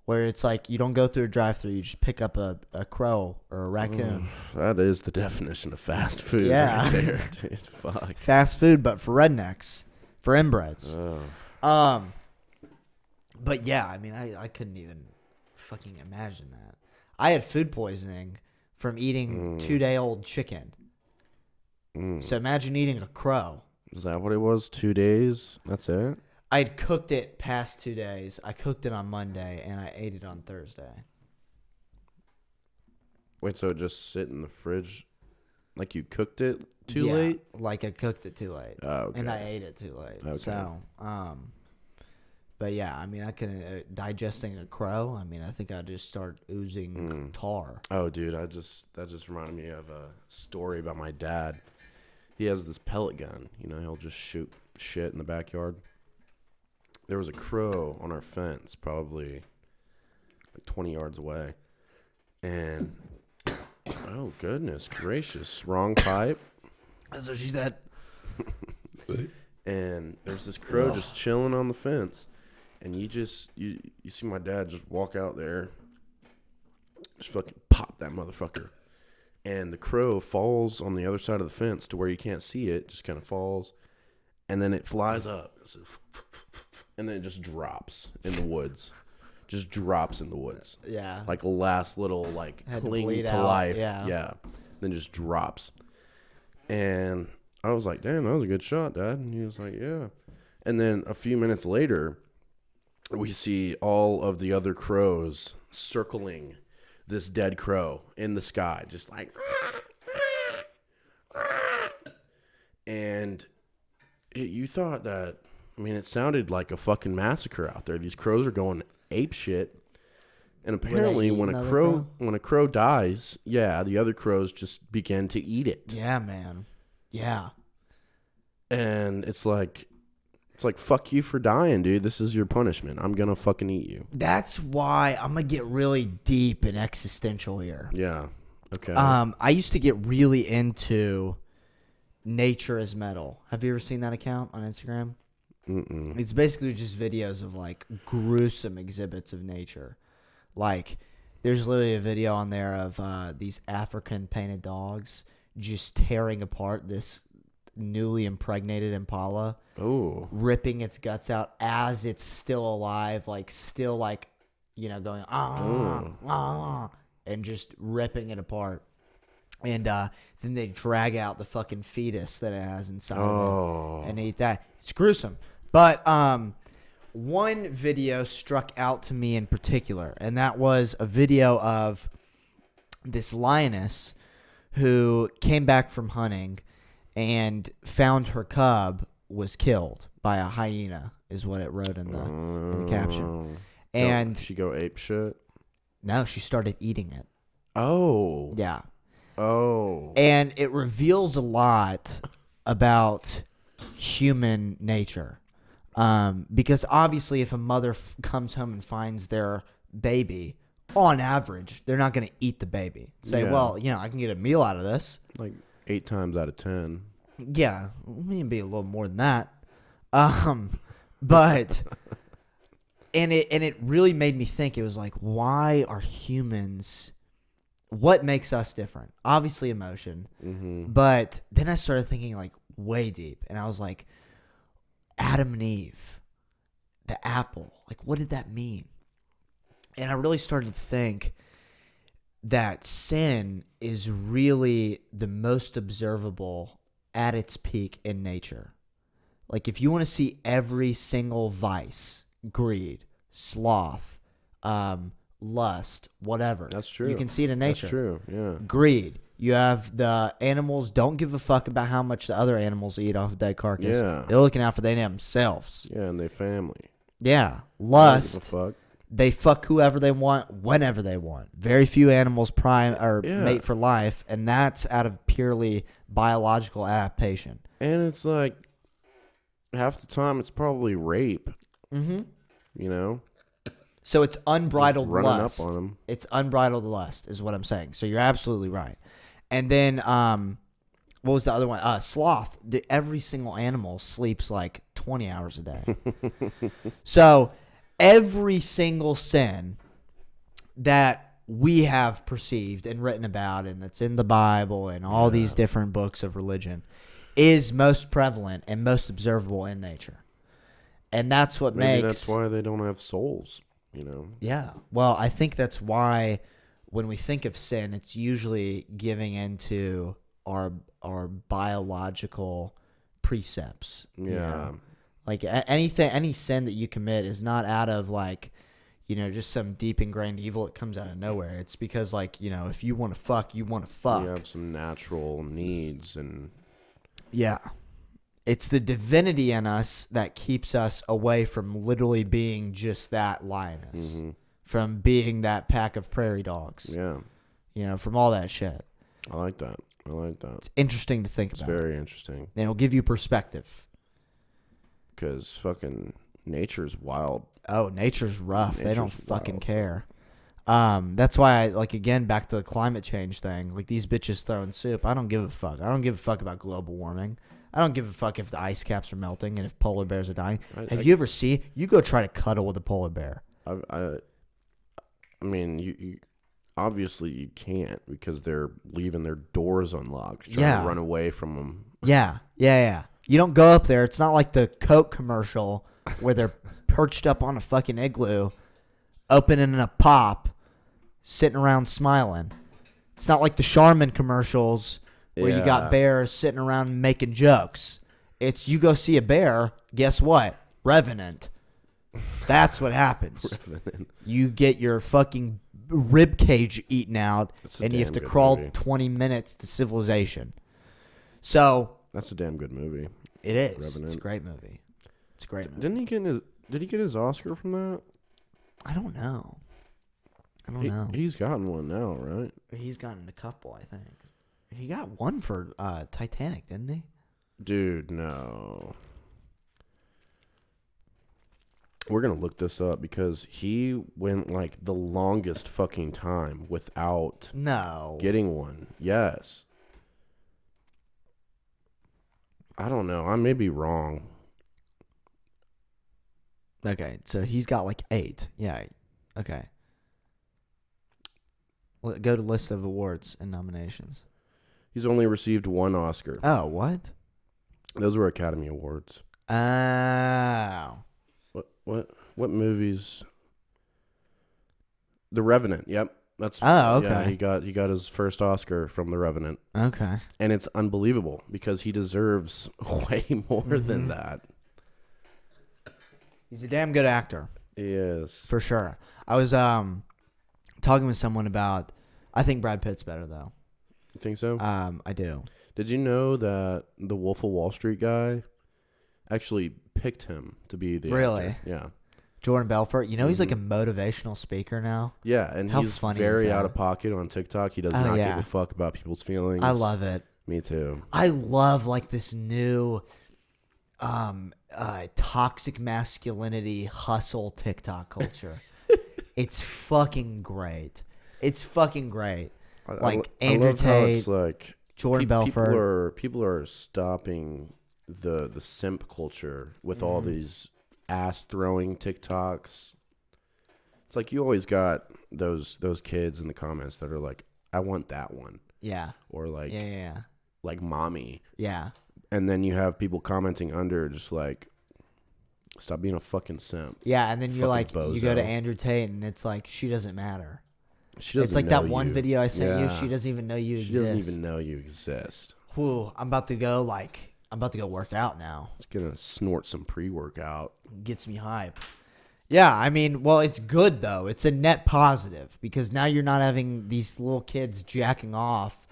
A: where it's like you don't go through a drive-through. You just pick up a crow or a raccoon.
B: That is the definition of fast food.
A: Yeah,
B: right there, dude. Fuck.
A: Fast food, but for rednecks. for inbreds.
B: Oh.
A: But yeah, I mean, I couldn't even fucking imagine that. I had food poisoning from eating 2-day-old chicken. So imagine eating a crow.
B: Is that what it was? 2 days? That's it?
A: I had cooked it past 2 days. I cooked it on Monday, and I ate it on Thursday.
B: Wait, so it just sit in the fridge? Like you cooked it too
A: Yeah,
B: late?
A: like I cooked it too late.
B: Oh, okay.
A: And I ate it too late.
B: Okay.
A: So, but yeah, I mean, I couldn't, digesting a crow, I mean, I think I'd just start oozing tar.
B: Oh, dude, that just reminded me of a story about my dad. He has this pellet gun. You know, he'll just shoot shit in the backyard. There was a crow on our fence, probably like 20 yards away. And, oh, goodness gracious, wrong pipe.
A: That's what she said.
B: And there's this crow just chilling on the fence. And you see my dad just walk out there, just fucking pop that motherfucker. And the crow falls on the other side of the fence to where you can't see it, just kind of falls. And then it flies up. And then it just drops in the woods. Just drops in the woods.
A: Yeah.
B: Like a last little, like,
A: Had
B: cling
A: bleed
B: to
A: out.
B: life.
A: Yeah.
B: Then just drops. And I was like, damn, that was a good shot, Dad. And he was like, yeah. And then a few minutes later, we see all of the other crows circling this dead crow in the sky, just like, and you thought that, I mean, it sounded like a fucking massacre out there. These crows are going ape shit. And apparently when a crow dies, yeah, the other crows just begin to eat it.
A: Yeah, man. Yeah.
B: And it's like, fuck you for dying, dude. This is your punishment. I'm going to fucking eat you.
A: That's why I'm going to get really deep and existential here.
B: Yeah. Okay.
A: I used to get really into Nature is Metal. Have you ever seen that account on Instagram?
B: Mm-mm.
A: It's basically just videos of like gruesome exhibits of nature. Like there's literally a video on there of these African painted dogs just tearing apart this newly impregnated impala.
B: Oh.
A: Ripping its guts out as it's still alive, like still like, you know, going and just ripping it apart. And then they drag out the fucking fetus that it has inside of it and eat that. It's gruesome. But one video struck out to me in particular, and that was a video of this lioness who came back from hunting and found her cub was killed by a hyena, is what it wrote in the caption. And
B: she go ape shit?
A: No, she started eating it.
B: Oh.
A: Yeah.
B: Oh.
A: And it reveals a lot about human nature. Because obviously if a mother comes home and finds their baby, on average, they're not going to eat the baby. Say, well, you know, I can get a meal out of this.
B: Like 8 times out of 10.
A: Yeah, maybe a little more than that. But and it really made me think. It was like, why are humans? What makes us different? Obviously, emotion.
B: Mm-hmm.
A: But then I started thinking like way deep, and I was like, Adam and Eve, the apple. Like, what did that mean? And I really started to think that sin is really the most observable at its peak in nature. Like if you want to see every single vice, greed, sloth, lust, whatever.
B: That's true.
A: You can see it in nature.
B: That's true, yeah.
A: Greed. You have the animals don't give a fuck about how much the other animals eat off a dead carcass.
B: Yeah.
A: They're looking out for themselves.
B: Yeah, and their family.
A: Yeah. Lust.
B: Don't give a fuck.
A: They fuck whoever they want, whenever they want. Very few animals mate for life, and that's out of purely biological adaptation.
B: And it's like, half the time it's probably rape.
A: Mm-hmm.
B: You know?
A: So it's unbridled
B: running
A: lust.
B: up on them.
A: It's unbridled lust is what I'm saying. So you're absolutely right. And then, what was the other one? Sloth. Every single animal sleeps like 20 hours a day. So every single sin that we have perceived and written about and that's in the Bible and all these different books of religion is most prevalent and most observable in nature. And that's what
B: Maybe
A: makes...
B: that's why they don't have souls, you know?
A: Yeah. Well, I think that's why when we think of sin, it's usually giving into our biological precepts.
B: Yeah.
A: You know? Like any sin that you commit is not out of like, you know, just some deep ingrained evil that comes out of nowhere. It's because like, you know, if you want to fuck, you want to fuck.
B: You have some natural needs and...
A: Yeah. It's the divinity in us that keeps us away from literally being just that lioness. Mm-hmm. From being that pack of prairie dogs.
B: Yeah.
A: You know, from all that shit.
B: I like that.
A: It's interesting to think about.
B: It's very interesting.
A: And it'll give you perspective.
B: Because fucking nature's wild.
A: Oh, nature's rough. They don't fucking care. That's why I, like, again, back to the climate change thing. Like, these bitches throwing soup. I don't give a fuck. I don't give a fuck about global warming. I don't give a fuck if the ice caps are melting and if polar bears are dying. Have you ever seen? You go try to cuddle with a polar bear.
B: I mean, you obviously you can't because they're leaving their doors unlocked, trying to run away from them. Yeah. You don't go up there. It's not like the Coke commercial where they're perched up on a fucking igloo, opening a pop, sitting around smiling. It's not like the Charmin commercials where you got bears sitting around making jokes. It's you go see a bear, guess what? Revenant. That's what happens. Revenant. You get your fucking rib cage eaten out, and you have to crawl 20 minutes to civilization. So that's a damn good movie.
A: It is. Revenant. It's a great movie.
B: Did he get his Oscar from that?
A: I don't know.
B: He's gotten one now, right?
A: He's gotten a couple, I think. He got one for Titanic, didn't he?
B: Dude, no. We're going to look this up because he went like the longest fucking time without getting one. Yes. I don't know. I may be wrong.
A: Okay, so he's got like 8. Yeah. Okay. Go to list of awards and nominations.
B: He's only received 1 Oscar.
A: Oh, what?
B: Those were Academy Awards.
A: Oh.
B: What movies? The Revenant. Yep. That's
A: okay.
B: Yeah, he got his first Oscar from The Revenant.
A: Okay.
B: And it's unbelievable because he deserves way more than that.
A: He's a damn good actor.
B: He is.
A: For sure. I was talking with someone about I think Brad Pitt's better though.
B: You think so?
A: I do.
B: Did you know that the Wolf of Wall Street guy actually picked him to be the
A: Really?
B: actor? Yeah.
A: Jordan Belfort. You know he's like a motivational speaker now.
B: Yeah, and he's very out of pocket on TikTok. He does not give a fuck about people's feelings.
A: I love it.
B: Me too.
A: I love like this new toxic masculinity hustle TikTok culture. It's fucking great. Like Andrew Tate,
B: it's like
A: Jordan Belfort.
B: People are stopping the simp culture with all these ass throwing TikToks. It's like you always got those kids in the comments that are like, I want that one.
A: Yeah.
B: Or like
A: yeah.
B: Like mommy.
A: Yeah.
B: And then you have people commenting under just like, stop being a fucking simp.
A: Yeah, and then you're like,
B: bozo.
A: You go to Andrew Tate and it's like, she doesn't matter.
B: She doesn't.
A: It's like
B: know
A: that one
B: you.
A: video I sent you. She doesn't even know you exist.
B: She doesn't even know you exist.
A: Whew, I'm about to go work out now.
B: Just gonna snort some pre-workout.
A: Gets me hype. Yeah, I mean, well, it's good though. It's a net positive because now you're not having these little kids jacking off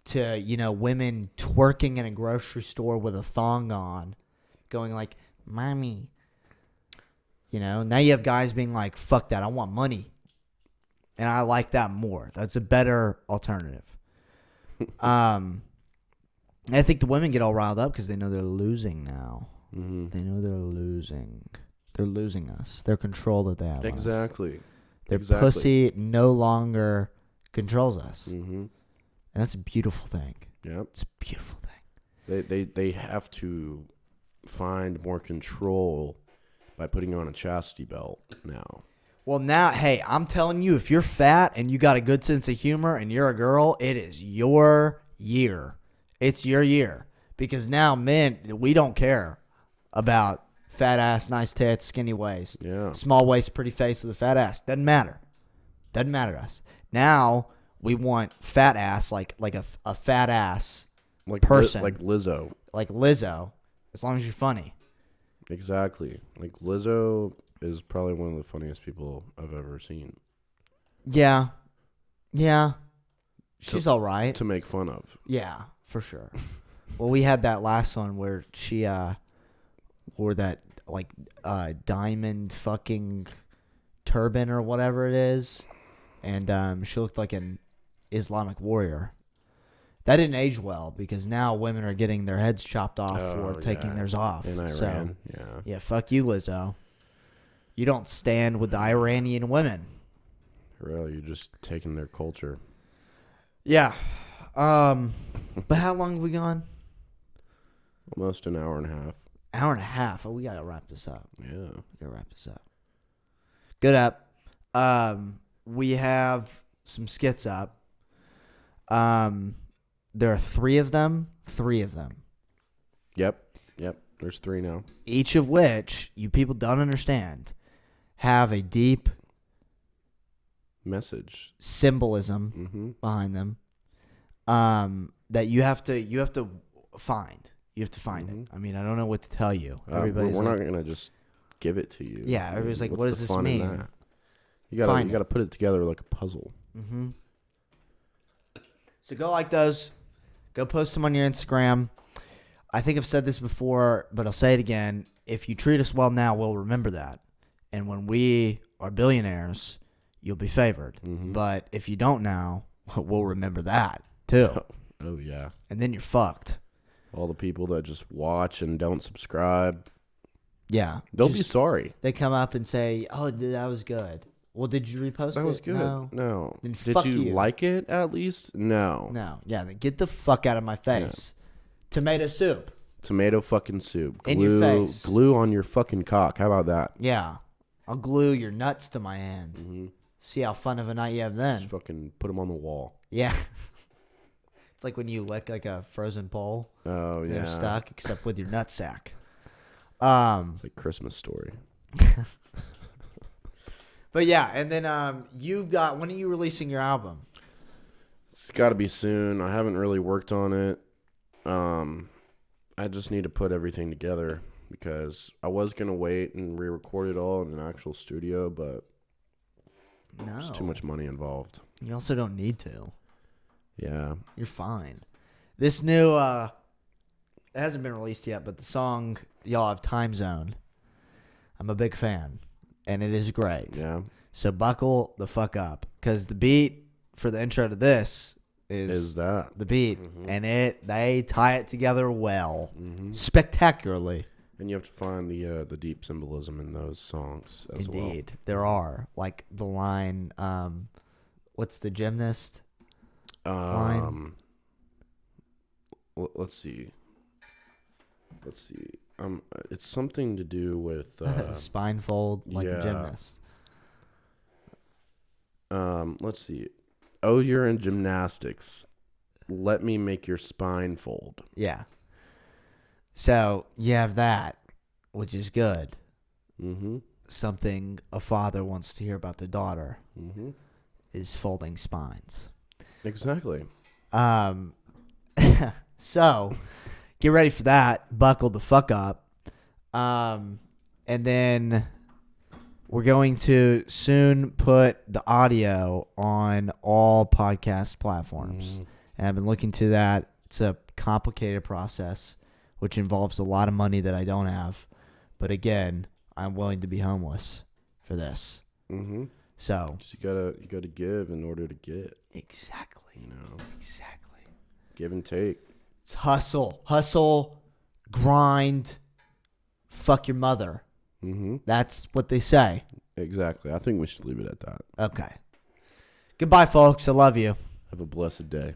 A: to, you know, women twerking in a grocery store with a thong on, going like, "Mommy." You know, now you have guys being like, "Fuck that, I want money." And I like that more. That's a better alternative. I think the women get all riled up because they know they're losing now. Mm-hmm. They know they're losing. They're losing us. Their control that they have.
B: Exactly.
A: Their pussy no longer controls us. Mm-hmm. And that's a beautiful thing.
B: Yep.
A: It's a beautiful thing.
B: They have to find more control by putting on a chastity belt now.
A: Well, now, hey, I'm telling you, if you're fat and you got a good sense of humor and you're a girl, it is your year. It's your year. Because now men, we don't care about fat ass, nice tits, skinny waist, small waist, pretty face with a fat ass. Doesn't matter. Doesn't matter to us. Now we want fat ass, like a fat ass person,
B: like Lizzo.
A: Like Lizzo, as long as you're funny.
B: Exactly. Like Lizzo is probably one of the funniest people I've ever seen.
A: Yeah. She's all right
B: to make fun of.
A: Yeah, for sure. Well, we had that last one where she wore that like diamond fucking turban or whatever it is, and she looked like an Islamic warrior. That didn't age well because now women are getting their heads chopped off for taking theirs off.
B: In Iran,
A: so, yeah, fuck you, Lizzo. You don't stand with the Iranian women.
B: Really, you're just taking their culture.
A: Yeah. But how long have we gone?
B: Almost an hour and a half.
A: Hour and a half. Oh, we gotta wrap this up.
B: Yeah.
A: We gotta wrap this up. Good up. We have some skits up. There are 3 of them. 3 of them.
B: Yep. There's 3 now.
A: Each of which, you people don't understand, have a deep
B: message,
A: symbolism behind them. That you have to find. You have to find it. I mean, I don't know what to tell you.
B: We're not gonna just give it to you.
A: Yeah, everybody's like, "What does this mean?"
B: You gotta put it together like a puzzle.
A: Mm-hmm. So go like those. Go post them on your Instagram. I think I've said this before, but I'll say it again. If you treat us well now, we'll remember that. And when we are billionaires, you'll be favored. Mm-hmm. But if you don't now, we'll remember that too.
B: Oh yeah.
A: And then you're fucked.
B: All the people that just watch and don't subscribe.
A: Yeah.
B: They'll be sorry.
A: They come up and say, "Oh, that was good." Well, did you repost it?
B: That was good. No.
A: Then
B: did you like it at least? No.
A: No. Yeah, then get the fuck out of my face. Yeah. Tomato soup.
B: Tomato fucking soup.
A: In your face.
B: Glue on your fucking cock. How about that?
A: Yeah. I'll glue your nuts to my hand. Mm-hmm. See how fun of a night you have then.
B: Just fucking put them on the wall.
A: Yeah. It's like when you lick like a frozen pole.
B: Oh, yeah.
A: They're stuck, except with your nutsack.
B: It's like Christmas Story.
A: But yeah, and then when are you releasing your album?
B: It's got to be soon. I haven't really worked on it. I just need to put everything together because I was going to wait and re-record it all in an actual studio, but there's too much money involved.
A: You also don't need to.
B: Yeah.
A: You're fine. This new, it hasn't been released yet, but the song, y'all have Time Zone. I'm a big fan, and it is great.
B: Yeah.
A: So buckle the fuck up, because the beat for the intro to this is
B: that
A: the beat, and they tie it together well, spectacularly.
B: And you have to find the deep symbolism in those songs as well.
A: Indeed, there are, like the line, what's the gymnast line?
B: Let's see. It's something to do with
A: spine fold, like a gymnast.
B: Let's see. Oh, you're in gymnastics. Let me make your spine fold.
A: Yeah. So you have that, which is good.
B: Mm-hmm.
A: Something a father wants to hear about their daughter is folding spines.
B: Exactly.
A: So get ready for that. Buckle the fuck up. And then we're going to soon put the audio on all podcast platforms. And I've been looking to that. It's a complicated process, which involves a lot of money that I don't have. But again, I'm willing to be homeless for this. Mm-hmm. So
B: you gotta give in order to get.
A: Exactly. Exactly.
B: Give and take.
A: It's hustle, grind, fuck your mother. Mm-hmm. That's what they say.
B: Exactly. I think we should leave it at that.
A: Okay. Goodbye, folks. I love you.
B: Have a blessed day.